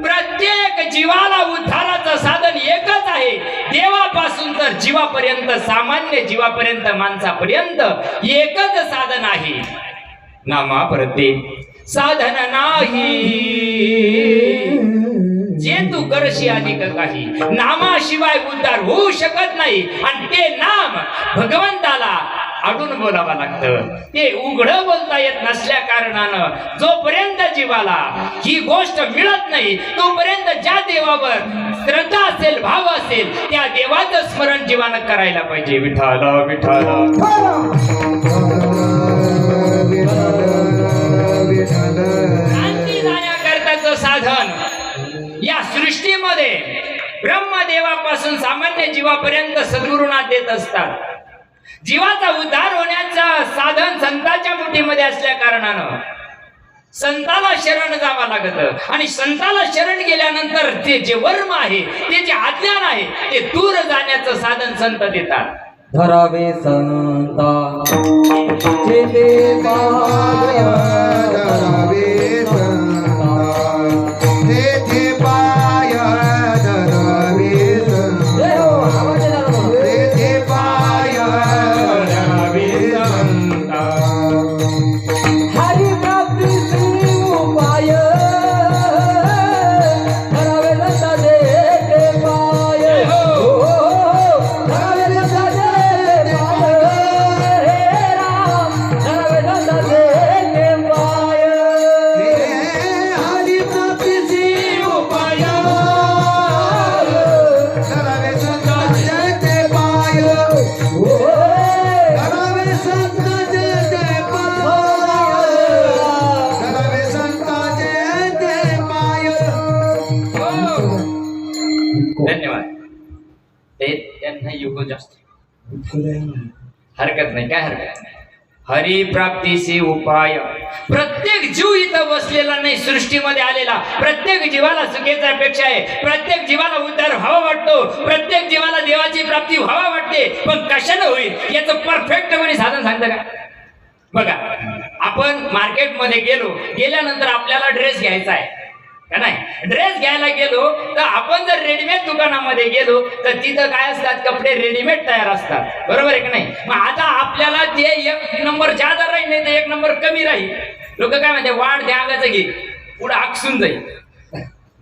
प्रत्येक जीवाला उद्धाराचं साधन एकच आहे. देवापासून तर जीवापर्यंत, सामान्य जीवापर्यंत, माणसापर्यंत एकच साधन आहे. नामा प्रत्येक साधन नाही. जे तू करशी अधिक काही, नामाशिवाय उद्धार होऊ शकत नाही. आणि ते नाम भगवंताला आडून बोलावं लागतं. ते उघडं बोलता येत नसल्या कारणानं जोपर्यंत जीवाला ही गोष्ट मिळत नाही तोपर्यंत ज्या देवावर श्रद्धा असेल, भाव असेल, त्या देवाचं स्मरण जीवानं करायला पाहिजे. विठाला विठाला क्रांती जाण्याकरताचं साधन या सृष्टीमध्ये ब्रह्मदेवापासून सामान्य जीवापर्यंत सद्गुरुनाथ देत असतात. जीवाचा उद्धार होण्याचं साधन संतांच्या मुठीमध्ये असल्या कारणानं संताला शरण जावं लागत. आणि संताला शरण गेल्यानंतर ते जे वर्म आहे, ते जे अज्ञान आहे, ते दूर जाण्याचं साधन संत देतात. धरावे संता जेथे पाय धरावे संता, तेथे पाय धरावे संता, तेथे पाय धरावे संता. हरी प्राप्तीचे उपाय धरावे संता जेथे पाय, धरावे संता जेथे पाय, हे राम धरावे संता जेथे पाय. हरी प्राप्तीचे उपाय धरावे संता जेथे पाय, धरावे संता जेथे पाय, धरावे संता जेथे पाय. धन्यवाद. ते त्यांना युग जास्त हरकत नाही, काय हरकत नाही. हरी प्राप्तीचे उपाय. प्रत्येक जीव इथं बसलेला नाही, सृष्टीमध्ये आलेला प्रत्येक जीवाला सुखेचा अपेक्षा आहे. प्रत्येक जीवाला उद्धार व्हावा वाटतो, प्रत्येक जीवाला देवाची प्राप्ती व्हावा वाटते. पण कशाने होईल याचं परफेक्टपणे साधन सांगतं का? बघा, आपण मार्केटमध्ये गेल्यानंतर आपल्याला ड्रेस घ्यायचा आहे का नाही? ड्रेस घ्यायला गेलो तर आपण जर रेडीमेड दुकानामध्ये गेलो तर तिथं काय असतात, कपडे रेडीमेड तयार असतात, बरोबर आहे की नाही? मग आता आपल्याला ते एक नंबर जादा राहील, नाही तर एक नंबर कमी राहील. लोक काय म्हणते, वाढ त्या अंगाचं घे, पुढे आकसून जाईल.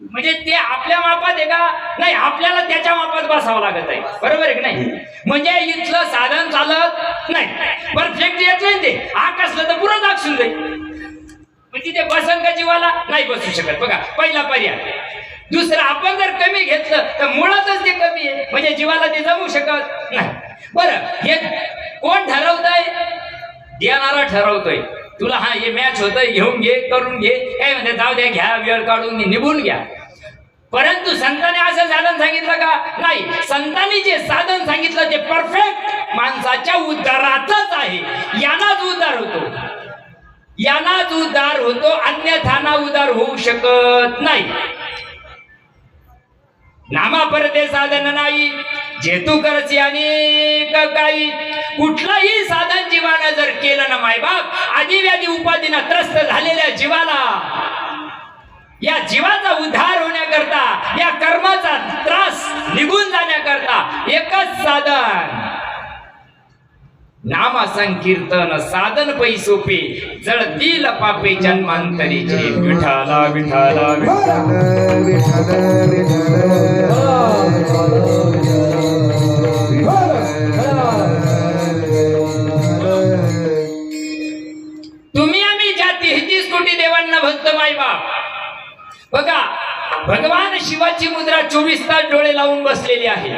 म्हणजे ते आपल्या मापात आहे का? नाही, आपल्याला त्याच्या मापात बसावं लागत आहे, बरोबर आहे की नाही? म्हणजे इथलं साधन चालत नाही, परफेक्ट येत नाही. ते आकसलं तर पुरंच आकसून जाईल. म्हणजे ते बसन का जीवाला? नाही बसू शकत. बघा, पहिला पर्याय. दुसरं, आपण जर कमी घेतलं तर मुळातच ते कमी आहे, म्हणजे जीवाला ते जमू शकत नाही. बरं, हे कोण ठरवतंय? देणारा ठरवतोय. तुला हा हे मॅच होतंय, घेऊन घे, करून घे, काय म्हणते, जाऊ द्या, घ्या, वेळ काढून निभून घ्या. परंतु संतांनी असं साधन सांगितलं का? नाही. संतांनी जे साधन सांगितलं ते परफेक्ट माणसाच्या उद्धारातच आहे. यानाच उद्धार होतो, यानाच उद्धार होतो, अन्यथा ना उद्धार होऊ शकत नाही. नामा परते साधन नाही, जे तू करसी अनेक काही. कुठलाही साधन जीवानं जर केलं ना मायबाप, आदिव्याधी उपाधीना त्रस्त झालेल्या जीवाला, या जीवाचा उद्धार होण्याकरता, या कर्माचा त्रास निघून जाण्याकरता एकच साधन, नामा संकीर्तन. साधन पै सोपे, जळतील पापे जन्मांतरीचे. विठाला विठाला विठाला. तुम्ही आम्ही ज्या 33 कोटी देवांना भक्त मायबाप, बघा, भगवान शिवाची मुद्रा 24 तास डोळे लावून बसलेली आहे.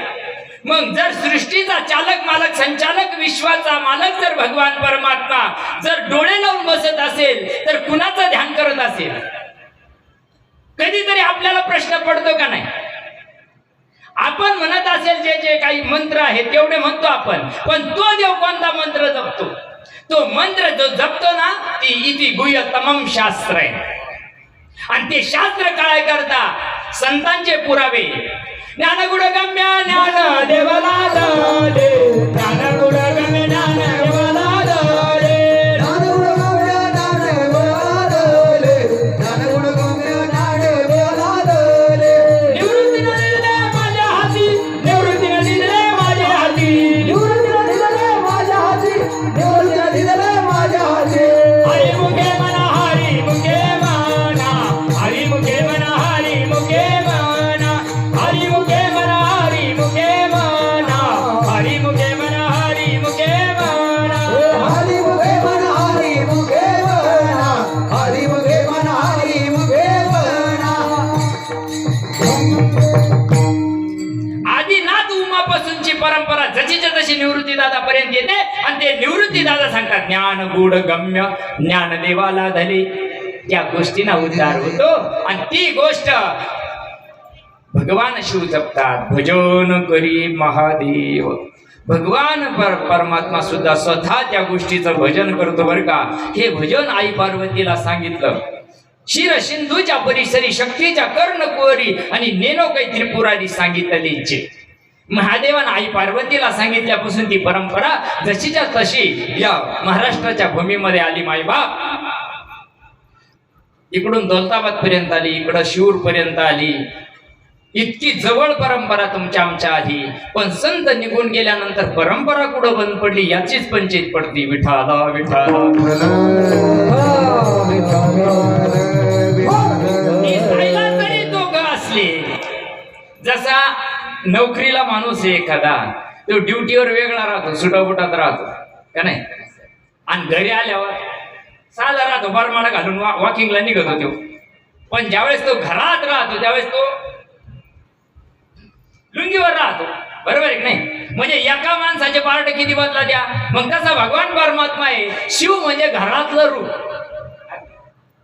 मग जर सृष्टीचा चालक मालक संचालक विश्वाचा मालक जर भगवान परमात्मा जर डोळे लावून बसत असेल तर कुणाचं ध्यान करत असेल? कधीतरी आपल्याला प्रश्न पडतो का नाही? आपण म्हणत असेल जे जे काही मंत्र आहेत तेवढे म्हणतो आपण, पण तो देव कोणता मंत्र जपतो? तो मंत्र जो जपतो ना, ती इति गुह्यतमं शास्त्र आहे. आणि ते शास्त्र काय करता? संतांचे पुरावे. ज्ञानगुणगम्य ज्ञान देवाला दे, ज्ञानगुणगम्य ज्ञान देवाला दे, ज्ञानगुणगम्य ज्ञान देवाला दे, ज्ञानगुणगम्य ज्ञान देवाला दे. निवृत्तीनं दिले माझ्या हाती, निवृत्तीनं दिले माझ्या हाती, निवृत्तीनं दिले माझ्या हाती, निवृत्तीनं दिले माझ्या हाती. हरी मुखे म्हणा, हरी मुखे म्हणा, हरी मुखे म्हणा, हरी मुखे म्हणा. परंपरा जशीच्या तशी निवृत्ती दादापर्यंत येते आणि ते निवृत्ती दादा सांगतात ज्ञान गुढ गम्य ज्ञान देवाला धले, त्या गोष्टींना उद्धार होतो आणि ती गोष्ट भगवान शिव जपतात. भजन करी महादेव, भगवान परमात्मा सुद्धा स्वतः त्या गोष्टीचं भजन करतो बरं का. हे भजन आई पार्वतीला सांगितलं. शिर सिंधूच्या परिसरी शक्तीच्या कर्णकुवरी आणि नेनो काही त्रिपुरारी सांगितले. महादेवानं आई पार्वतीला सांगितल्यापासून ती परंपरा जशीच्या तशी या महाराष्ट्राच्या भूमीमध्ये आली. मायबाप इकडून दौलताबाद पर्यंत आली, इकडं शिऊर पर्यंत आली. इतकी जवळ परंपरा तुमच्या आमच्या आधी, पण संत निघून गेल्यानंतर परंपरा कुठं बंद पडली याचीच पंचायत पडती. विठाला विठाला तरी दोघं असले. जसा नोकरीला माणूस आहे एखादा, तो ड्युटीवर वेगळा राहतो, सुटाबुटात राहतो का नाही, आणि घरी आल्यावर साधा राहतो, बरमाडा घालून वॉकिंगला निघत होतो. पण ज्यावेळेस तो घरात राहतो त्यावेळेस तो लुंगीवर राहतो. बरोबर आहे की नाही? म्हणजे एका माणसाचे पार्ट किती बदला द्या. मग कसा भगवान परमात्मा आहे, शिव म्हणजे घरातलं रूप.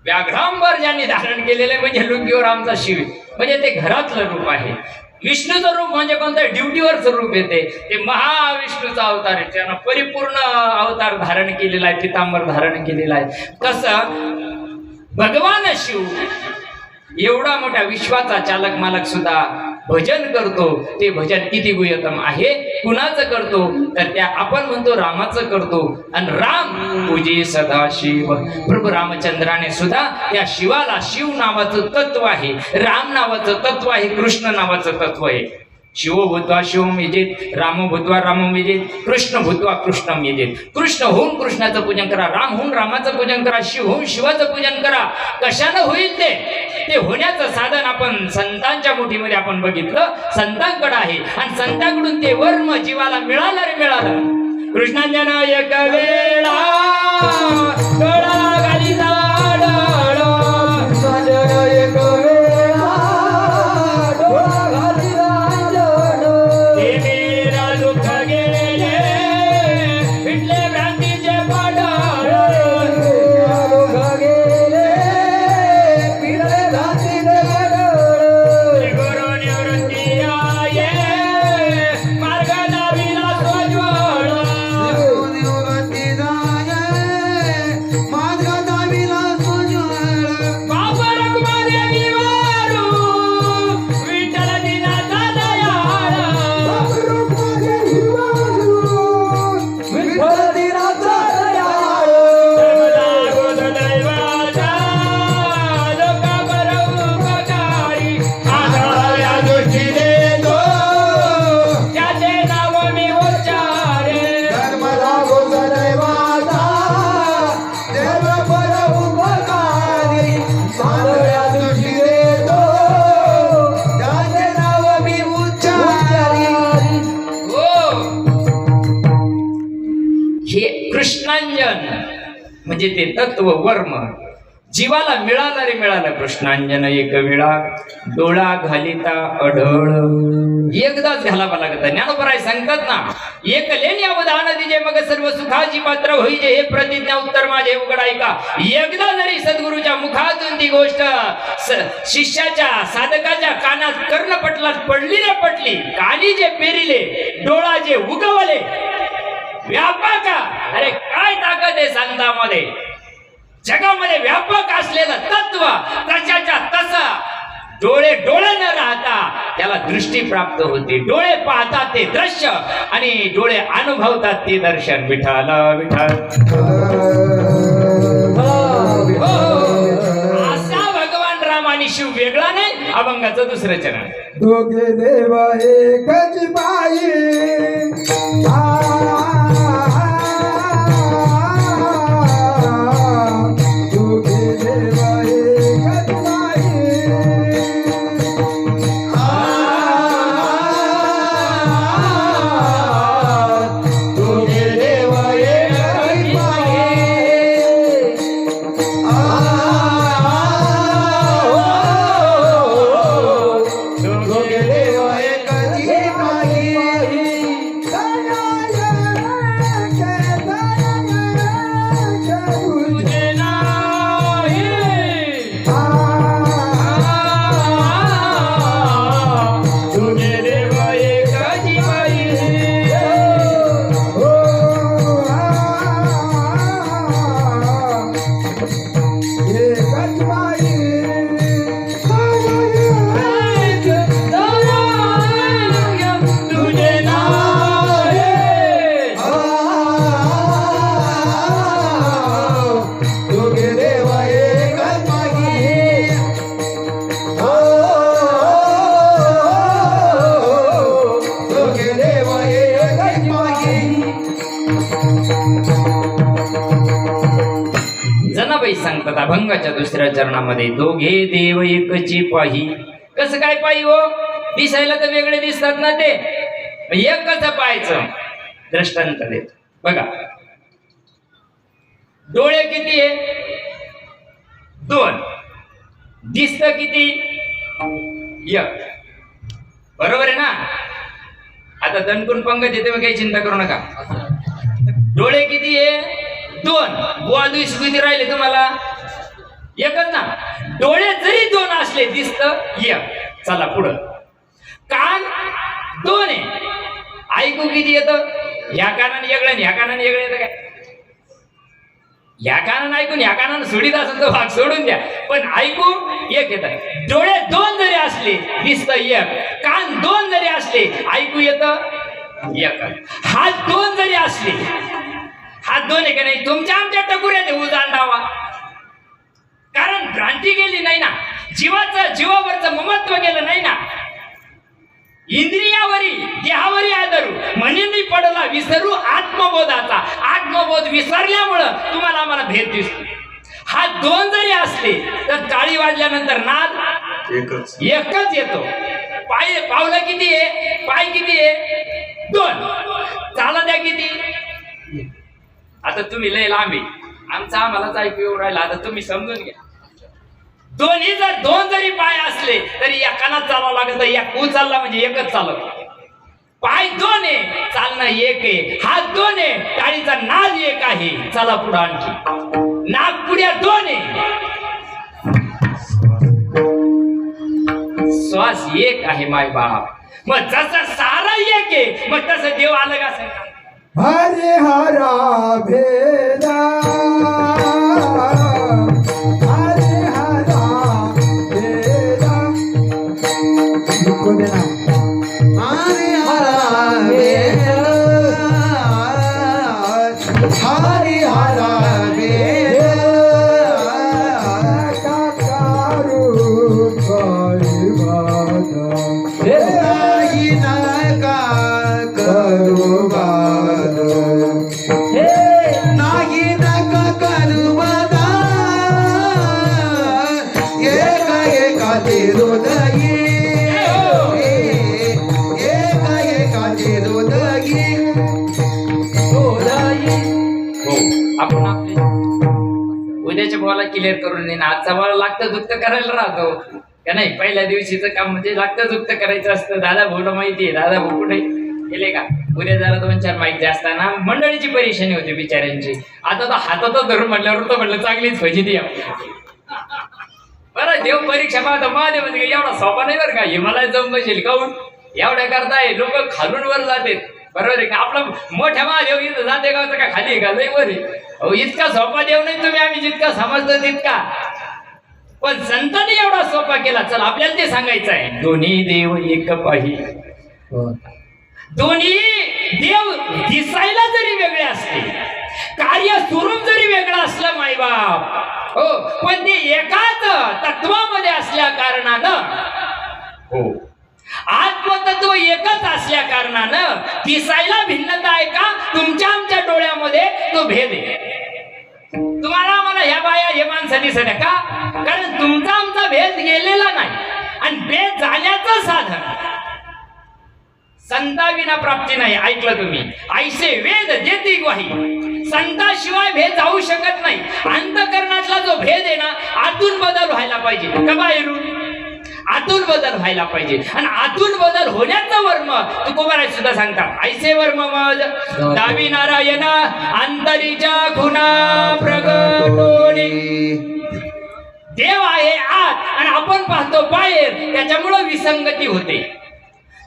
व्याघ्रांबर ज्यांनी धारण केलेलं आहे म्हणजे लुंगीवर आमचा शिव, म्हणजे ते घरातलं रूप आहे. विष्णूचं रूप म्हणजे कोणतं, ड्युटीवरचं रूप येते, ते महाविष्णूचा अवतार आहे. त्यानं परिपूर्ण अवतार धारण केलेला आहे, पितांबर धारण केलेला आहे. तसं भगवान शिव एवढा मोठा विश्वाचा चालक मालक सुद्धा भजन करतो. ते भजन किती गुह्यतम आहे. कुणाचं करतो तर त्या आपण म्हणतो रामाचं करतो. आणि राम पूजे सदाशिव. प्रभू रामचंद्राने सुद्धा त्या शिवाला, शिव नावाचं तत्व आहे, राम नावाचं तत्व आहे, कृष्ण नावाचं तत्व आहे. शिव भूत्वा शिवम यजेत, राम भूत्वा रामम यजेत, कृष्ण भूत्वा कृष्णम यजेत. कृष्ण होऊन कृष्णाचं पूजन करा, राम होऊन रामाचं पूजन करा, शिव होऊन शिवाचं पूजन करा. कशानं होईल ते होण्याचं साधन आपण संतांच्या मुठीमध्ये आपण बघितलं, संतांकडे आहे. आणि संतांकडून ते वर्म जीवाला मिळालं रे मिळालं. कृष्णांजन एक वेळा डोळा घाली म्हणजे ते तत्व वर्म जीवाला मिळाला रे मिळालं. कृष्णांजन एक वेळा डोळा घालिता अढळ. एकदाच घालावा लागत. ज्ञानोबराय सांगतात ना, एक लेणी अवधान दिजे मग सर्व सुखाची पात्र होईजे, हे प्रतिज्ञा उत्तर माझे उघड ऐका. एकदा जरी सद्गुरूच्या मुखातून ती गोष्ट शिष्याच्या साधकाच्या कानात कर्णपटलात पडली रे पटली, कानी जे पेरिले, डोळा जे उगवले, व्यापक. अरे काय ताकद आहे संतांमध्ये. जगामध्ये व्यापक असलेलं तत्व तशाच्या तसा डोळे डोळे न राहता त्याला दृष्टी प्राप्त होते. डोळे पाहतात ते दृश्य आणि डोळे अनुभवतात ते दर्शन. विठाला विठाल असा भगवान राम आणि शिव वेगळा नाही. अभंगाचं दुसरं चरण. दोघे देव एकच पायी, सांगतात अभंगाच्या दुसऱ्या चरणामध्ये, दोघे देव एकची पाही. कसं काय पाही हो? दिसायला तर वेगळे दिसतात ना ते, एकच पाहायचं. दृष्टांत देत बघा, डोळे किती आहे? 2. दिसत किती? 1. बरोबर आहे ना? आता दणकून पंगत येते, काही चिंता करू नका. डोळे किती आहे? 2. बुवा किती राहिले तुम्हाला? 1च ना. डोळे जरी 2 असले दिसत 1. चला पुढं. कान 2 आहे, ऐकू किती येतं? ह्या कानाने वेगळं आणि ह्या कानाने वेगळं येतं काय? ह्या कानानं ऐकून ह्या कानानं सोडीत असेल तर भाग सोडून द्या, पण ऐकू 1 येतं. डोळे 2 जरी असले दिसतं 1, कान 2 जरी असले ऐकू येतं 1, हात 2 जरी असले, हात 2 आहे का नाही? तुमच्या आमच्या टकुऱ्यात उजांडावा, कारण भ्रांती गेली नाही ना, जीवावरचं ममत्व गेलं नाही ना. इंद्रियावरी देहावरी आदरू म्हणजे पडला विसरू आत्मबोधाचा. आत्मबोध विसरल्यामुळं तुम्हाला आम्हाला भेद दिसतो. हा 2 जरी असले तर टाळी वाजल्यानंतर नाद एकच येतो. पावलं किती आहे? पाय किती आहे? 2. चाला द्या किती? आता तुम्ही लय लांबी, आमचा आम्हालाच ऐकू येऊ राहिला, आता तुम्ही समजून घ्या. दोन्ही जर 2 जरी पाय असले तरी एकानाच चालावं लागत. एक चालला म्हणजे एकच चालत. पाय 2 आहे, चालणं 1 आहे, हात 2 आहे, टाळीचा नाद 1 आहे. चला पुढे आणखी. नागपुड्या 2 आहे, श्वास 1 आहे. माय बाप, मग जसं सारा 1 आहे, मग तसं देव अलग असेल. हरे हरा भेदा, हरे हरा भेदा, हरे हरा भेदा, हरे हरा भेदा, काकारू काय बाधा, नाही नका करू बाधा, नाही नका करू बाधा, एकाचे हृदयी, एकाचे हृदयी. हो, आपण आपले उद्याच्या बॉला क्लिअर करून देईन. आजचा बॉल लागतं दुखतं करायला राहतो का नाही? पहिल्या दिवशीचं काम म्हणजे लागतं दुखतं करायचं असतं. दादा भाऊला माहिती आहे, दादा भाऊ कुठे गेले का? उद्या जरा 2-4 माईक जास्त ना, मंडळीची परेशानी होती बिचाऱ्यांची. आता तर हातात धरून म्हटल्यावर तर म्हटलं चांगलीच व्हायची ती. बरं, देव परीक्षा पाहतो महादेव म्हणजे एवढा सोपा नाही बरं का. हिमालय जाऊन बसेल काऊन एवढ्या करताय, लोक खालून वर जाते. बरोबर आहे का? आपला मोठ्या महादेव इथं जाते का का खाली का लय वर आहे. अहो इतका सोपा देव नाही तुम्ही, आम्ही जितका समजतो तितका. पण संतांनी एवढा सोपा केला. चला आपल्याला ते सांगायचं आहे. दोन्ही देव एक पाही. दोन्ही देव दिसायला जरी वेगळे असले, कार्य स्वरूप जरी वेगळं असलं मायबाप, हो, पण ते एकाच तत्वामध्ये असल्या कारणानं, हो, आत्मतत्व एकच असल्या कारणानं दिसायला भिन्नता आहे का? तुमच्या आमच्या डोळ्यामध्ये तो भेद आहे. तुम्हाला आम्हाला ह्या बाया हे माणसं दिसत आहे का? कारण तुमचा आमचा भेद गेलेला नाही. आणि भेद झाल्याचं साधन संताविना प्राप्ती नाही. ऐकलं तुम्ही? ऐसे वेद देती ग्वाही. संताशिवाय भेद जाऊ शकत नाही. अंतःकरणातला जो भेद आहे ना, आतून बदल व्हायला पाहिजे का बाहेरून? आतून बदल व्हायला पाहिजे. आणि आतून बदल होण्याचं वर्म तुकोबाराज सुद्धा सांगतात. ऐसे वर्म मज दावी नारायण अंतरीच्या खुना प्रगटोनी. देव आहे आत आणि आपण पाहतो बाहेर, त्याच्यामुळं विसंगती होते.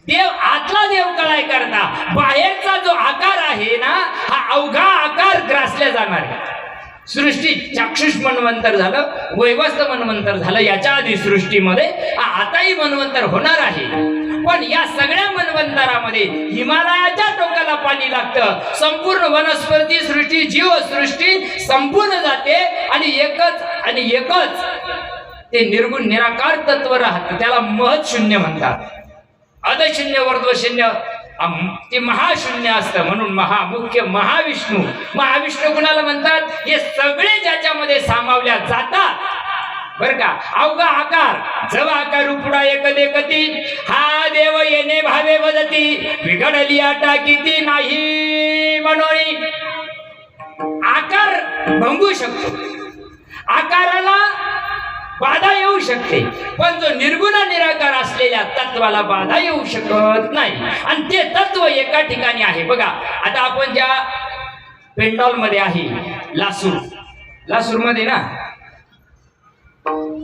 देव आतला देव कळाय करता बाहेरचा जो आकार आहे ना, हा अवघा आकार ग्रासला जाणार आहे. सृष्टी चाक्षुष मन्वंतर झालं, वैवस्त मन्वंतर झालं, याच्या आधी सृष्टीमध्ये आताही मन्वंतर होणार आहे. पण या सगळ्या मन्वंतरामध्ये हिमालयाच्या टोकाला पाणी लागतं. संपूर्ण वनस्पती सृष्टी, जीवसृष्टी संपूर्ण जाते आणि एकच ते निर्गुण निराकार तत्व राहतं. त्याला महत शून्य म्हणतात. अधशून्य वर्धशून्य ते महाशून्य असतं म्हणून महामुख्य महाविष्णू. महाविष्णू कुणाला म्हणतात? हे सगळे ज्याच्यामध्ये सामावल्या जातात बर का. अवघा आकार जव आकार उपडा एकदेखती हा देव येणे भावे बदती बिघडली आटा किती नाही म्हणून आकार भंगू शकतो, आकाराला बाधा येऊ शकते, पण जो निर्गुण निराकार असलेल्या तत्वाला बाधा येऊ शकत नाही. आणि ते तत्व एका ठिकाणी आहे बघा. आता आपण ज्या पेंडॉल मध्ये आहे लासूर, लासूर मध्ये ना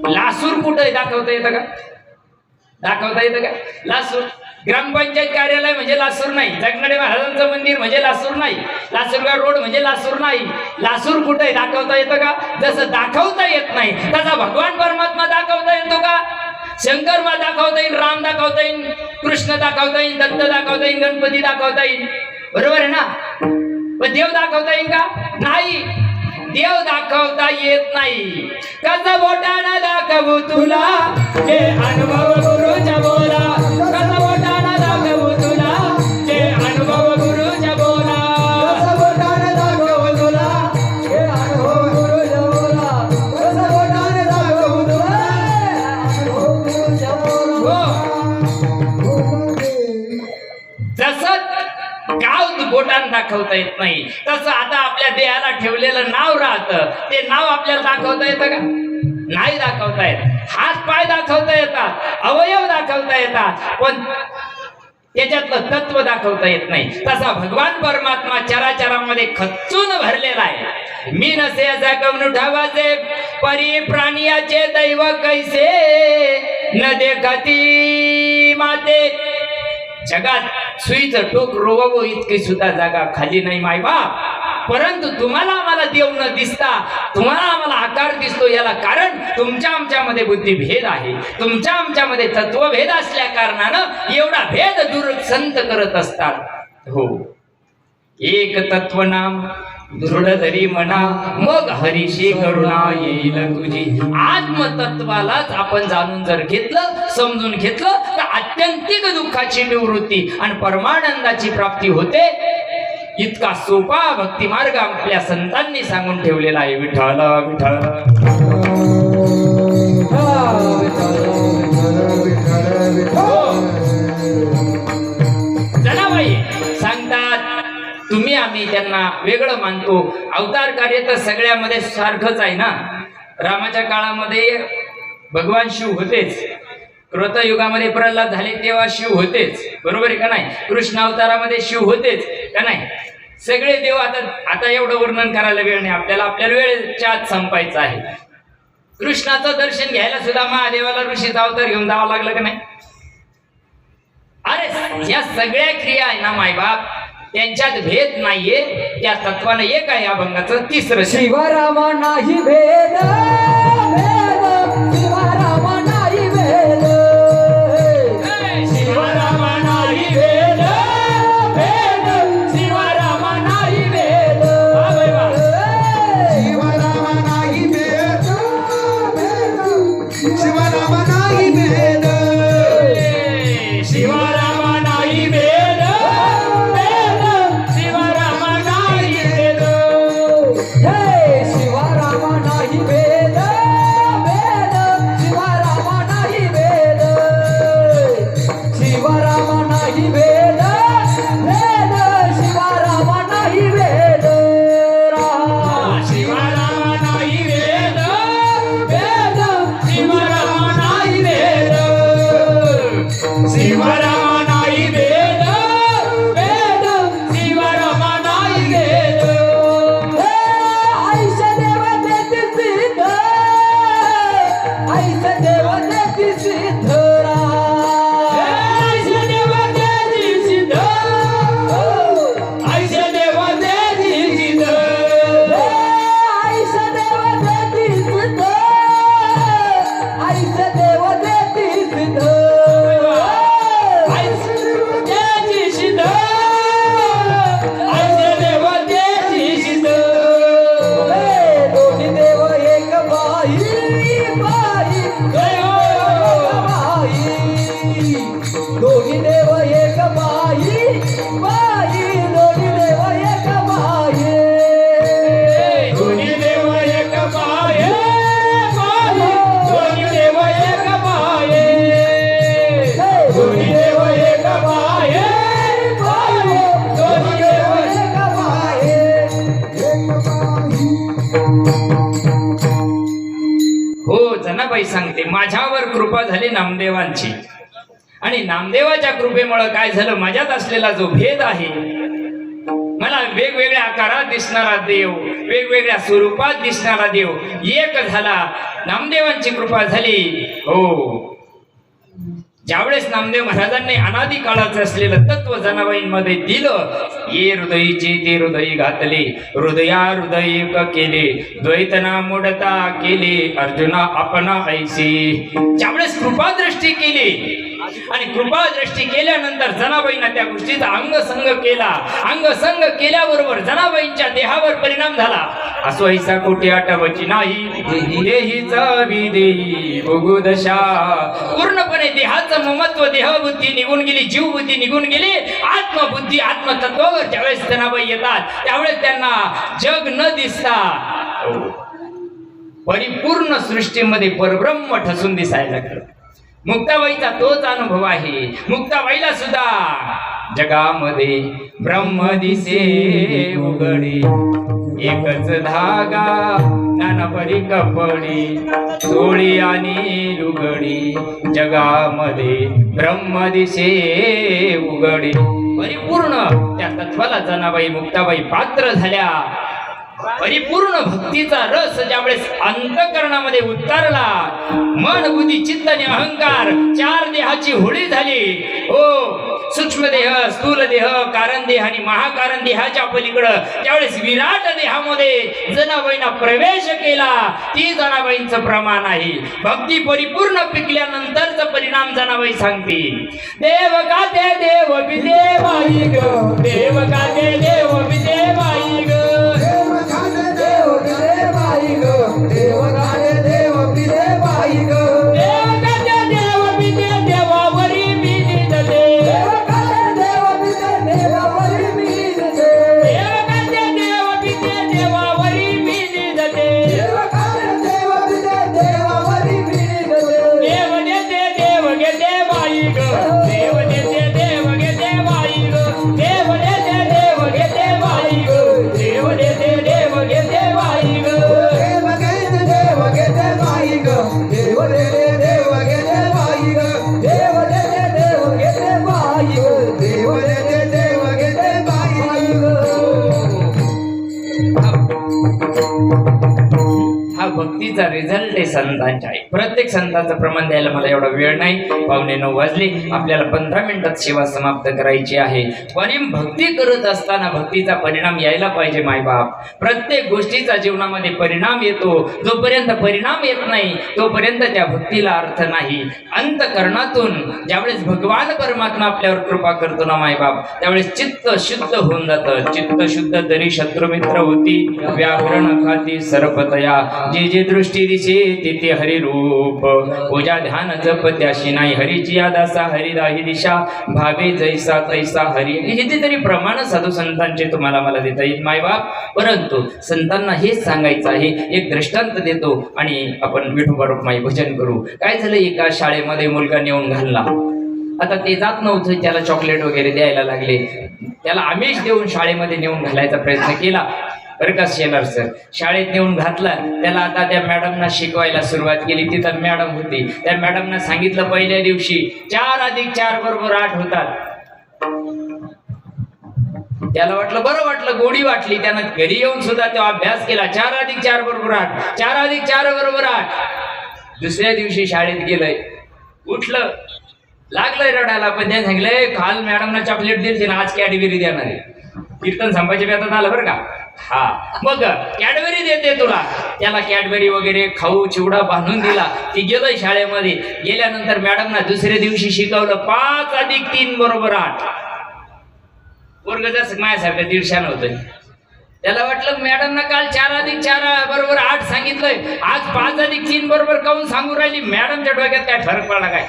लासूर कुठे दाखवता येतं का? दाखवता येतं का लासूर? ग्रामपंचायत कार्यालय म्हणजे लासूर नाही, जगनाडे महाराजांचं मंदिर म्हणजे लासूर नाही, लासूरगाव रोड म्हणजे लासूर नाही. लासूर कुठे दाखवता येतं का? जसं दाखवता येत नाही तसा भगवान परमात्मा दाखवता येतो का? शंकर मा दाखवता येईल, राम दाखवता येईल, कृष्ण दाखवता येईल, दत्त दाखवता येईल, गणपती दाखवता येईल, बरोबर आहे ना? पण देव दाखवता येईल का? नाही, देव दाखवता येत नाही. कसं बोटानं दाखवू तुला हे अनुभव गुरुच्या बोला, कसं बोटानं दाखवू तुला हे अनुभव गुरुच्या बोला, कसं बोटानं दाखवू तुला हे अनुभव गुरुच्या बोला, कसं बोटानं दाखवू तुला अनुभव गुरुच्या बोला. जसं गाव बोटानं दाखवता येत नाही तसं आता आपल्या देहाला ठेवलेलं नाव राहतं, ते नाव आपल्याला दाखवता येतं का? नाही दाखवता येत. हात पाय दाखवता येतात, अवयव दाखवता येतात, पण त्याच्यातलं तत्व दाखवता येत नाही. तसा भगवान परमात्मा चराचरामध्ये खच्चून भरलेला आहे. मी नसे असा कवनु ठावाचे परी प्राणियाचे दैव कैसे न देखती माते. जगात सुईचं टोक रोवावं इतकी सुद्धा जागा खाली नाही मायबाप. परंतु तुम्हाला आम्हाला देव न दिसता तुम्हाला आम्हाला आकार दिसतो, याला कारण तुमच्या आमच्यामध्ये बुद्धिभेद आहे, तुमच्या आमच्यामध्ये तत्वभेद असल्या कारणानं एवढा भेद दूर संत करत असतात. हो, एक तत्वनाम दृढ धरी म्हणा मग हरीशी करुणा येईल तुझी. आत्मतत्वालाच आपण जाणून जर घेतलं, समजून घेतलं तर आत्यंतिक दुःखाची निवृत्ती आणि परमानंदाची प्राप्ती होते. इतका सोपा भक्ती मार्ग आपल्या संतांनी सांगून ठेवलेला आहे. विठ्ठल विठ्ठल जनाबाई सांगतात तुम्ही आम्ही त्यांना वेगळं मानतो. अवतार कार्य तर सगळ्यामध्ये सारखंच आहे ना. रामाच्या काळामध्ये भगवान शिव होतेच, कृतयुगामध्ये प्रल्हाद झाले तेव्हा शिव होतेच, बरोबर आहे का नाही? कृष्ण अवतारामध्ये शिव होतेच का नाही? सगळे देव. आता एवढं वर्णन करायला वेळ नाही आपल्याला, आपल्याला वेळेच्या आत संपायचं आहे. कृष्णाचं दर्शन घ्यायला सुद्धा महादेवाला ऋषीचा अवतार घेऊन जावं लागलं का नाही? अरे या सगळ्या क्रिया आहे ना मायबाप, त्यांच्यात भेद नाहीये. त्या तत्वानं एक आहे अभंगाचं तिसरं. शिवरामा नाही भेद, भेद शिवरामा नाही भेद, शिवरामा नाही भेद, भेद शिवरामा नाही भेद. शिवरामा नाही भेद, भेद शिवरामा नाही भेद, शिवरामा नाही भेद, भेद शिवरामा नाही भेद. हे शिवरामा नाही भेद, भेद शिवरामा नाही भेद, शिवरामा नाही भेद, भेद शिवरामा नाही भेद. शिवरामा नाही भेद, भेद शिवरामा नाही भेद, शिवरामा नाही भेद, भेद शिवरामा नाही भेद. ऐस देवतेची सिद्ध, ऐस देवतेची सिद्ध ऐसे देवतेची सिद्ध, ऐसे देवतेची सिद्ध, ऐस देवतेची सिद्ध, ऐस देवतेची सिद्ध, ऐसे देवतेची सिद्ध, ऐसे देवतेची सिद्ध. दोन्ही देव एक बाई, बाई बाई, दोन्ही देव एक बाई, जनाबाई सांगते, माझ्यावर कृपा झाली नामदेवांची आणि नामदेवाच्या कृपेमुळे काय झालं, माझ्यात असलेला जो भेद आहे, मला वेगवेगळ्या आकारात दिसणारा देव, वेगवेगळ्या स्वरूपात दिसणारा देव एक झाला. नामदेवांची कृपा झाली. हो, ज्यावेळेस नामदेव महाराजांनी अनादी काळाचं असलेलं तत्व जनाबाईंमध्ये दिलं, ये हृदयीचे ते हृदय घातले, हृदया हृदय एक केले, द्वैतना मोडता केले, अर्जुना आपणा ऐसे. ज्यावेळेस कृपादृष्टी केली आणि कृपादृष्टी केल्यानंतर जनाबाईंना त्या गोष्टीचा अंगसंग केला. अंगसंग केल्याबरोबर जनाबाईंच्या देहावर परिणाम झाला. असो ऐसा कोटी आठवची नाही, देहीच विदेही भोगुदशा. पूर्णपणे देहाचं ममत्व, देहबुद्धी निघून गेली, जीवबुद्धी निघून गेली. आत्मबुद्धी, आत्मतत्वावर ज्यावेळेस जनाबाई येतात त्यावेळेस त्यांना जग न दिसता परिपूर्ण सृष्टीमध्ये परब्रह्म ठसून दिसायला लागलं. मुक्ताबाईचा तोच अनुभव आहे. मुक्ताबाईला सुद्धा जगामध्ये ब्रह्म दिसे उघडी, एकच धागा नाना परी कपडी, चोळी आणि लुगडी, जगामध्ये ब्रह्म दिसे उघडी. परिपूर्ण त्या तत्वाला जनाबाई मुक्ताबाई पात्र झाल्या. परिपूर्ण भक्तीचा रस ज्यावेळेस अंतःकरणामध्ये उतरला, मन बुद्धी चित्त आणि अहंकार चार देहाची होळी झाली. हो, सूक्ष्म देह, स्थूल देह, कारण देह आणि महाकारण देहाच्या पलीकडं त्यावेळेस विराट देहामध्ये जनाबाईंना प्रवेश केला. ती जनाबाईंचं प्रमाण आहे. भक्ती परिपूर्ण पिकल्यानंतरचा परिणाम जनाबाई सांगते, देव का ते देव बिदेवाई ग, देव का ते देव बिदेवाई ग, देव गाणे देव पिले बाई ग, देव का ते देव बिदे देवावरी बिदित दे, देव गाणे देव पिले देवावरी बिदित दे, देव का ते देव बिदे देवावरी बिदित दे, देव गाणे देव पिले देवावरी बिदित दे, देव देते देव घेते बाई ग, देव देते देव घेते बाई ग, देव देते देव घेते बाई ग, देव देते देव घेते बाई ग. देव देते देव घेते बाई ग, देव देते देव घेते बाई ग, देव देते देव घेते बाई ग. हा भक्तीचा रिझल्ट आहे संतांच्या. आहे प्रत्येक संतांचं प्रमाण द्यायला मला एवढा वेळ नाही. 9:15 वाजले. आपल्याला 15 मिनिटात सेवा समाप्त करायची आहे. पण भक्ती करत असताना भक्तीचा परिणाम यायला पाहिजे. मायबाप, प्रत्येक गोष्टीचा जीवनामध्ये परिणाम येतो. जोपर्यंत परिणाम येत नाही तोपर्यंत त्या भक्तीला अर्थ नाही. अंतःकरणातून ज्यावेळेस भगवान परमात्मा आपल्यावर कृपा करतो ना मायबाप, त्यावेळेस चित्त शुद्ध होऊन जातं. चित्त शुद्ध तरी शत्रुमित्र होती, व्याकरण खाती सरपतया, जे जे दृष्टी दिसे तिथे हरी रूप, पूजा ध्यान जप त्याशी नाही, हरीची यादासा हरिदाही दिशा, भावे जैसा तैसा हरी. कितीतरी प्रमाण साधू संतांचे तुम्हाला मला देता येईल मायबाप, परंतु संतांना हेच सांगायचं आहे. एक दृष्टांत देतो आणि आपण विठोबा रुक्माई भजन करू. काय झालं, एका शाळेमध्ये मुलगा नेऊन घालला. आता ते जात नव्हतं, त्याला चॉकलेट वगैरे द्यायला लागले. त्याला आमिष देऊन शाळेमध्ये नेऊन घालायचा प्रयत्न केला. बरं का शेलार सर, शाळेत नेऊन घातला. त्याला आता त्या मॅडमना शिकवायला सुरुवात केली. तिथं मॅडम होती. त्या मॅडमना सांगितलं पहिल्या दिवशी 4 + 4 = 8 होतात. त्याला वाटलं, बरं वाटलं, गोडी वाटली. त्यानं घरी येऊन सुद्धा तो अभ्यास केला. 4 + 4 = 8, 4 + 4 = 8. दुसऱ्या दिवशी शाळेत गेलंय, उठलं, लागलंय रडायला. पण त्याने सांगितलंय, काल मॅडमना चॉकलेट दिली ना, आज कॅडबरी देणार आहे. कीर्तन संपायच्या बेतात आलं बरं का. हा, मग कॅडबरी देते तुला. त्याला कॅडबरी वगैरे खाऊ चिवडा बांधून दिला. ती गेलोय शाळेमध्ये. गेल्यानंतर मॅडमना दुसऱ्या दिवशी शिकवलं 5 + 3 = 8. वर्ग जसं माझ्यासारखं 150 होतं. त्याला वाटलं मॅडमना काल 4 + 4 = 8 सांगितलंय, आज 5 + 3 = काऊन सांगू राहिली. मॅडमच्या डोक्यात काय फरक पडला काय.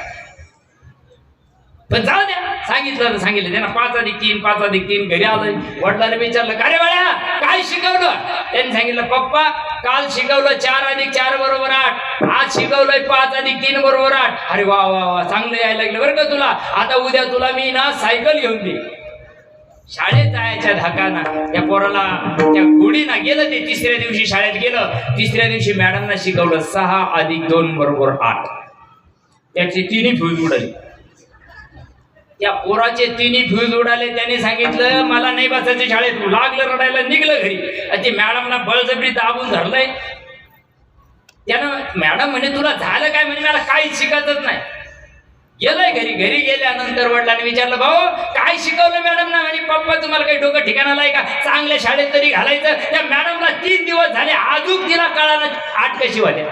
पण जाऊ द्या, सांगितलं त्यांना 5 + 3 5 + 3. घरी आलोय, वडिलांना विचारलं, का रे बाळा काय शिकवलं. त्यांनी सांगितलं, पप्पा काल शिकवलं 4 + 4 = 8, आज शिकवलंय 5 + 3 = 8. अरे वा वा वा, चांगलं यायला लागलं बरं का तुला. आता उद्या तुला मी ना सायकल घेऊन दे. शाळेत जायच्या धाकाना त्या पोराला त्या गोडीना गेलं. ते तिसऱ्या दिवशी शाळेत गेलं. तिसऱ्या दिवशी मॅडमना शिकवलं 6 + 2 = 8. त्याची तिन्ही फ्यूज उडाली. त्या पोराचे तिन्ही फ्यूज उडाले. त्याने सांगितलं मला नाही बसायचं शाळेत. लागलं रडायला, निघलं घरी. ते मॅडमला बळजबरी दाबून धरलंय. त्यानं मॅडम म्हणे तुला झालं काय? म्हणजे मला काहीच शिकतच नाही. गेलाय घरी. घरी गेल्यानंतर वडिलांनी विचारलं भाऊ काय शिकवलं मॅडम ना? म्हणे पप्पा तुम्हाला काही डोकं ठिकाणाला आहे का? चांगल्या शाळेत तरी घालायचं. त्या मॅडमला 3 दिवस झाले अजून तिला कळालं 8 कशी होत्या.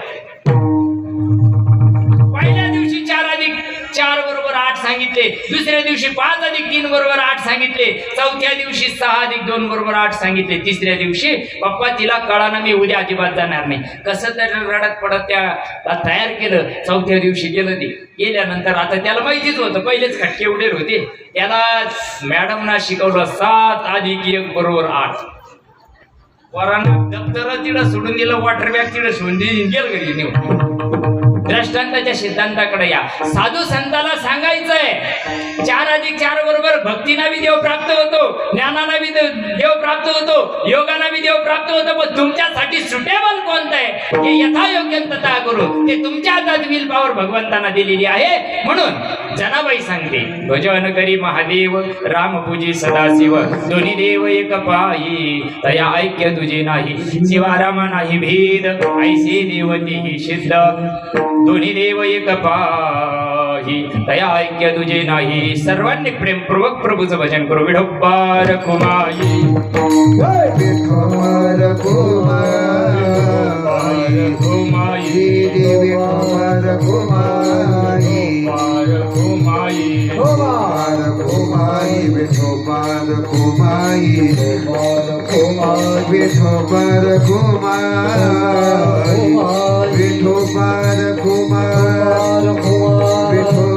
पहिल्या दिवशी 4 + 4 = 8 सांगितले. दुसऱ्या दिवशी 5 + 3 = 8 सांगितले. चौथ्या दिवशी 6 + 2 = 8 सांगितले. तिसऱ्या दिवशी पप्पा तिला कळाना मी उद्या अजिबात जाणार नाही. कसं तरी रडत पडत त्या तयार केलं. चौथ्या दिवशी गेलं. ते गेल्यानंतर आता त्याला माहितीच होतं पहिलेच खटके उडेल होते. त्याला मॅडमना शिकवलं 7 + 1 = 8. पोरांना दप्तर तिथं सोडून दिलं. वॉटर बॅग तिथं सोडून दिली. गेलं घरी निघून. दृष्टांताच्या सिद्धांताकडे या. साधू संताला सांगायचंय 4 + 4 = भक्तीना बी देव प्राप्त होतो, ज्ञानाला बी देव प्राप्त होतो, योगाला बी देव प्राप्त होतो. पण तुमच्यासाठी सुटेबल कोणतं आहे हे यथायोग्य तथा करू. ते तुमच्या हातात विल पॉवर भगवंतांना दिलेली आहे. म्हणून जनाबाई सांगते भजन करी महादेव राम पूजी सदाशिव. दोन्ही देव एक पायी तया ऐक्य तुझे नाही. शिवारामा नाही भेद ऐसे देवती ही सिद्ध. दोन्ही देव एक पाही तया ऐक्य तुझे नाही. सर्वांनी प्रेमपूर्वक प्रभूचं भजन करू. विठोबार कुमाई विठोबार कुमाई विठोबार कुमाई विठोबार कुमाई विठोबार कुमाई विठोबार कुमाई विठोबार कुमार विठोबार कुमार विठोबार कुमार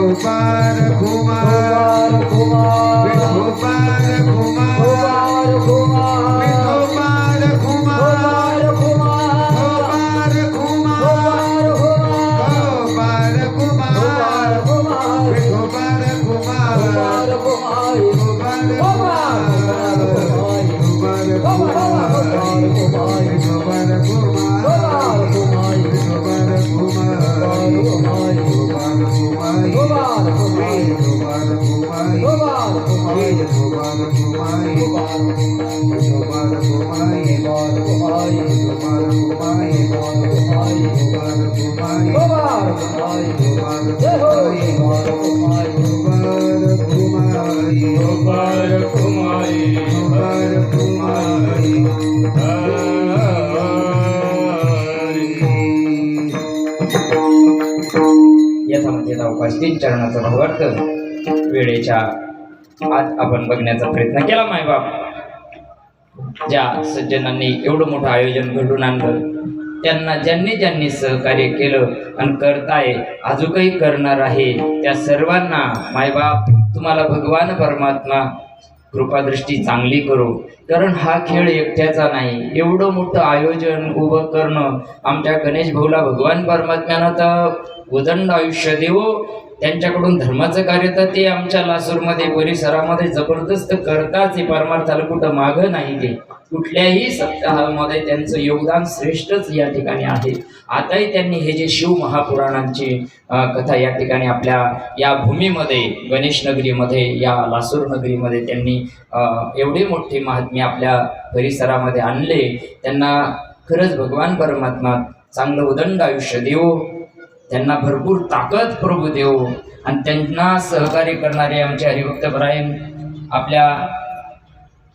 विठोबार कुमार विठोबार कुमार विठोबार कुमार विठोबार कुमार यथामध्ये उपस्थित चरणाचा भावार्थ वेळेच्या आत आपण बघण्याचा प्रयत्न केला. मायबाप ज्या सज्जनांनी एवढं मोठं आयोजन घडून आणलं त्यांना ज्यांनी सहकार्य केलं आणि करताय अजूनही करणार आहे त्या सर्वांना मायबाप तुम्हाला भगवान परमात्मा कृपादृष्टी चांगली करो. कारण हा खेळ एकट्याचा नाही. एवढं मोठं आयोजन उभं करणं आमच्या गणेश भाऊला भगवान परमात्म्यानं तर उदंड आयुष्य देवो. त्यांच्याकडून धर्माचं कार्य तर ते आमच्या लासूरमध्ये परिसरामध्ये जबरदस्त करताच. हे परमार्थाला कुठं मागं नाही. ते कुठल्याही सप्ताहामध्ये त्यांचं योगदान श्रेष्ठच या ठिकाणी आहे. आताही त्यांनी हे जे शिव महापुराणांची कथा या ठिकाणी आपल्या या भूमीमध्ये गणेश नगरीमध्ये या लासूर नगरीमध्ये त्यांनी एवढे मोठे महात्म्य आपल्या परिसरामध्ये आणले. त्यांना खरंच भगवान परमात्मा चांगलं उदंड आयुष्य देवो. त्यांना भरपूर ताकद प्रभू देव. आणि त्यांना सहकार्य करणारे आमचे हरिभक्त ब्रायन आपल्या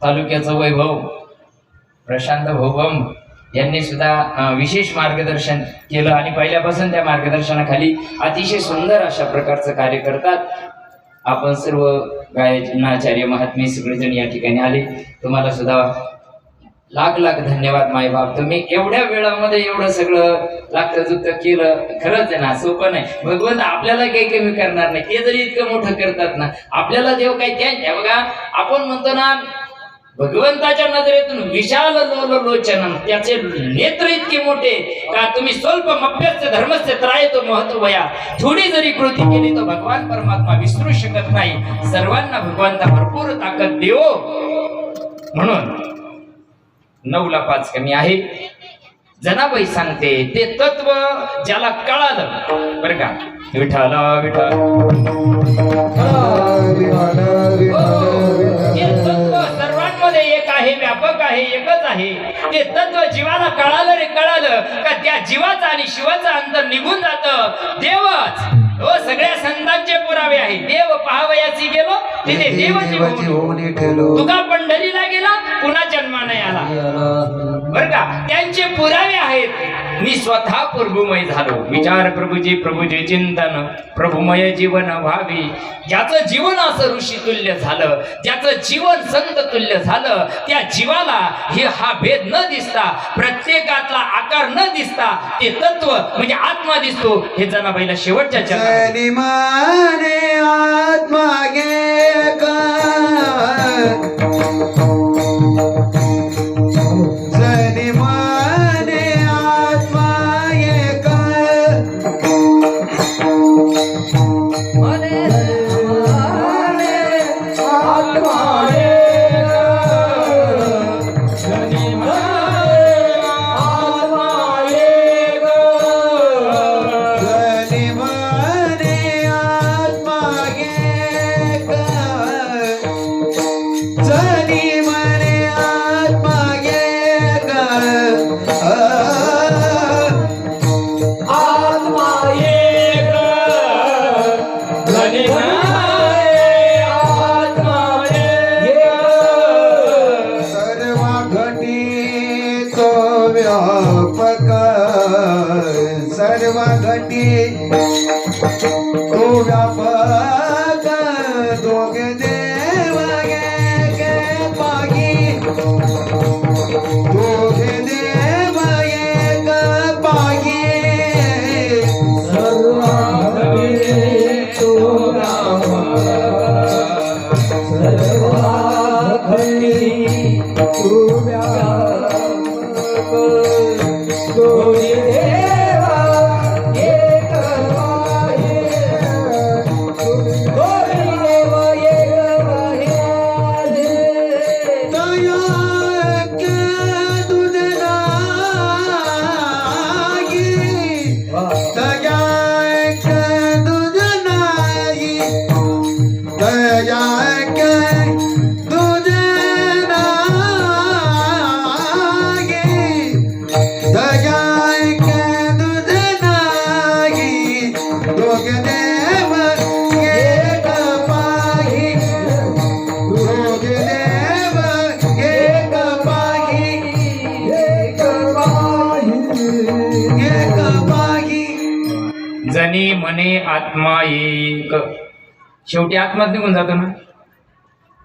तालुक्याचं वैभव प्रशांत भोबम यांनी सुद्धा विशेष मार्गदर्शन केलं आणि पहिल्यापासून त्या मार्गदर्शनाखाली अतिशय सुंदर अशा प्रकारचं कार्य करतात. आपण सर्व गायनाचार्य महात्मे सगळेजण या ठिकाणी आले. तुम्हाला सुद्धा लाख लाख धन्यवाद मायबाप. तुम्ही एवढ्या वेळामध्ये एवढं सगळं लागतं जुतं केलं. खरंच आहे ना, सोपं नाही. भगवंत आपल्याला काही कमी करणार नाही. ते जरी इतकं मोठं करतात ना आपल्याला देव काही त्या बघा आपण म्हणतो ना भगवंताच्या नजरेतून विशाल लोचन त्याचे नेत्र इतके मोठे का तुम्ही स्वल्प मप्यस्य धर्मस्य त्रायतो महत्वया. थोडी जरी कृती केली तर भगवान परमात्मा विसरू शकत नाही. सर्वांना भगवंता भरपूर ताकद देवो. म्हणून 9ला 5 कमी आहे. जनाबाई सांगते ते तत्व ज्याला कळालं बरं का, विठ्ठल विठ्ठल हे तत्व सर्वांमध्ये एक आहे, व्यापक आहे, एकच आहे. ते तत्व जीवाला कळालं रे कळालं का त्या जीवाचं आणि शिवाचं अंतर निघून जातं. देवच हो सगळ्या संतांचे पुरावे आहे. देव पाहावयाची गेलो तिथे देवाची होऊन तुका पंढरीला गेला पुन्हा जन्मा नाही आला बर का. त्यांचे पुरावे आहेत. मी स्वतः प्रभुमय झालो. विचार प्रभुजी चिंतन प्रभुमय जीवन व्हावे. ज्याचं जीवन असं ऋषी तुल्य झालं, ज्याचं जीवन संत तुल्य झालं, त्या जीवाला हा भेद न दिसता, प्रत्येकातला आकार न दिसता ते तत्व म्हणजे आत्मा दिसतो. हे जनाबाईला शेवटच्या माने आत्मा एक जनी माने आत्मा एक मने माने आत्मा एक जनी माने आत्मा एक जनी माने आत्मा एक जनी माने आत्मा एक आत्मा एक जनी माने आत्मा एक सर्व घटी तो व्यापक सर्व घटी तो व्यापक दोघ देव एक पागी दोघ देव एक पागी दया के दूध नाही दया के दूध नाही दया के दूध नाही दया के दूध नाही दोघ देव एक पाही दोघ देव एक पाही एक पाही जनी मने आत्मा एक. शेवटी आत्माच निघून जातो ना.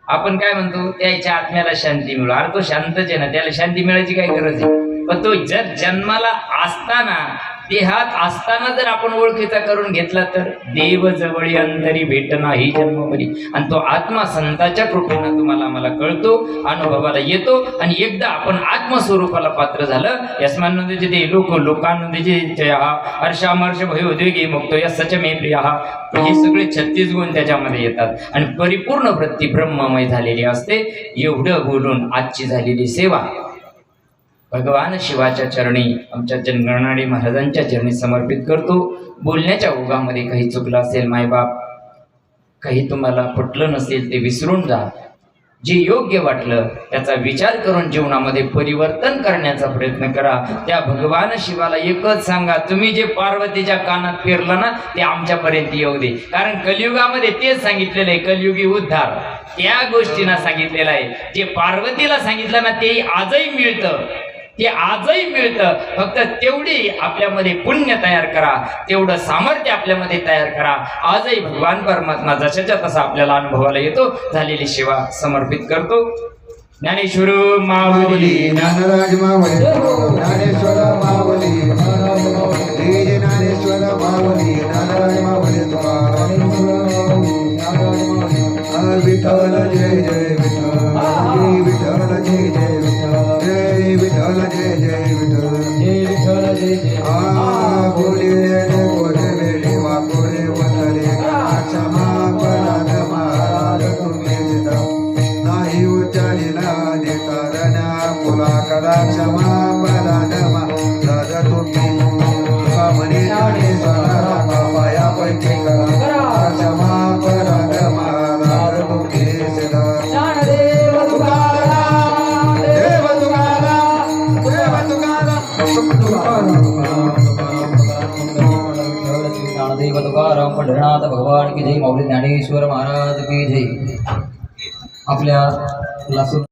आपण काय म्हणतो त्याच्या आत्म्याला शांती मिळो. अरे तो शांतच आहे ना, त्याला शांती मिळायची काय गरज आहे. पण तो जर जन्माला असताना देहात असताना जर आपण ओळखीचा करून घेतला तर देव जवळी अंतरी भेटना ही जन्मभरी. आणि तो आत्मा संतांच्या कृपेनं तुम्हाला आम्हाला कळतो, अनुभवाला येतो. आणि एकदा आपण आत्मस्वरूपाला पात्र झालं यस्मानंदचे ते लोकानंदचे हर्षामर्ष भयोद्वेगी मुक्तो यस्य मे प्रिय. हे सगळे 36 गुण त्याच्यामध्ये येतात आणि परिपूर्ण वृत्ती ब्रह्ममय झालेली असते. एवढं बोलून आजची झालेली सेवा भगवान शिवाच्या चरणी आमच्या जनगणनाडी महाराजांच्या चरणी समर्पित करतो. बोलण्याच्या ओघामध्ये काही चुकलं असेल मायबाप, काही तुम्हाला पटलं नसेल ते विसरून जा. जे योग्य वाटलं त्याचा विचार करून जीवनामध्ये परिवर्तन करण्याचा प्रयत्न करा. त्या भगवान शिवाला एकच सांगा, तुम्ही जे पार्वतीच्या कानात पेरलं ना ते आमच्यापर्यंत येऊ दे. कारण कलियुगामध्ये तेच सांगितलेलं आहे, कलियुगी उद्धार त्या गोष्टींना सांगितलेलं आहे. जे पार्वतीला सांगितलं ना ते आजही मिळतं, ते आजही मिळतं. फक्त तेवढी आपल्यामध्ये पुण्य तयार करा, तेवढं सामर्थ्य आपल्यामध्ये तयार करा. आजही भगवान परमात्मा जशाच्या तसा आपल्याला अनुभवाला येतो. झालेली सेवा समर्पित करतो. ज्ञानेश्वर माऊली ज्ञानराज मावली ज्ञानेश्वर मावली जय ज्ञानेश्वर मावली ज्ञानराज मावली विठ्ठल जय जय विठ्ठल जय जय विठ्ठल जय जय विठ्ठल बोलिले कोठे वेळी वाकोरे वतले क्षमा पराग महाराज तुम्ही नाही उच्चारिला ज्ञानदेव तुकाराम पंढरनाथ भगवान की जय. माऊली ज्ञानेश्वर महाराज की जय. आपल्या लासूर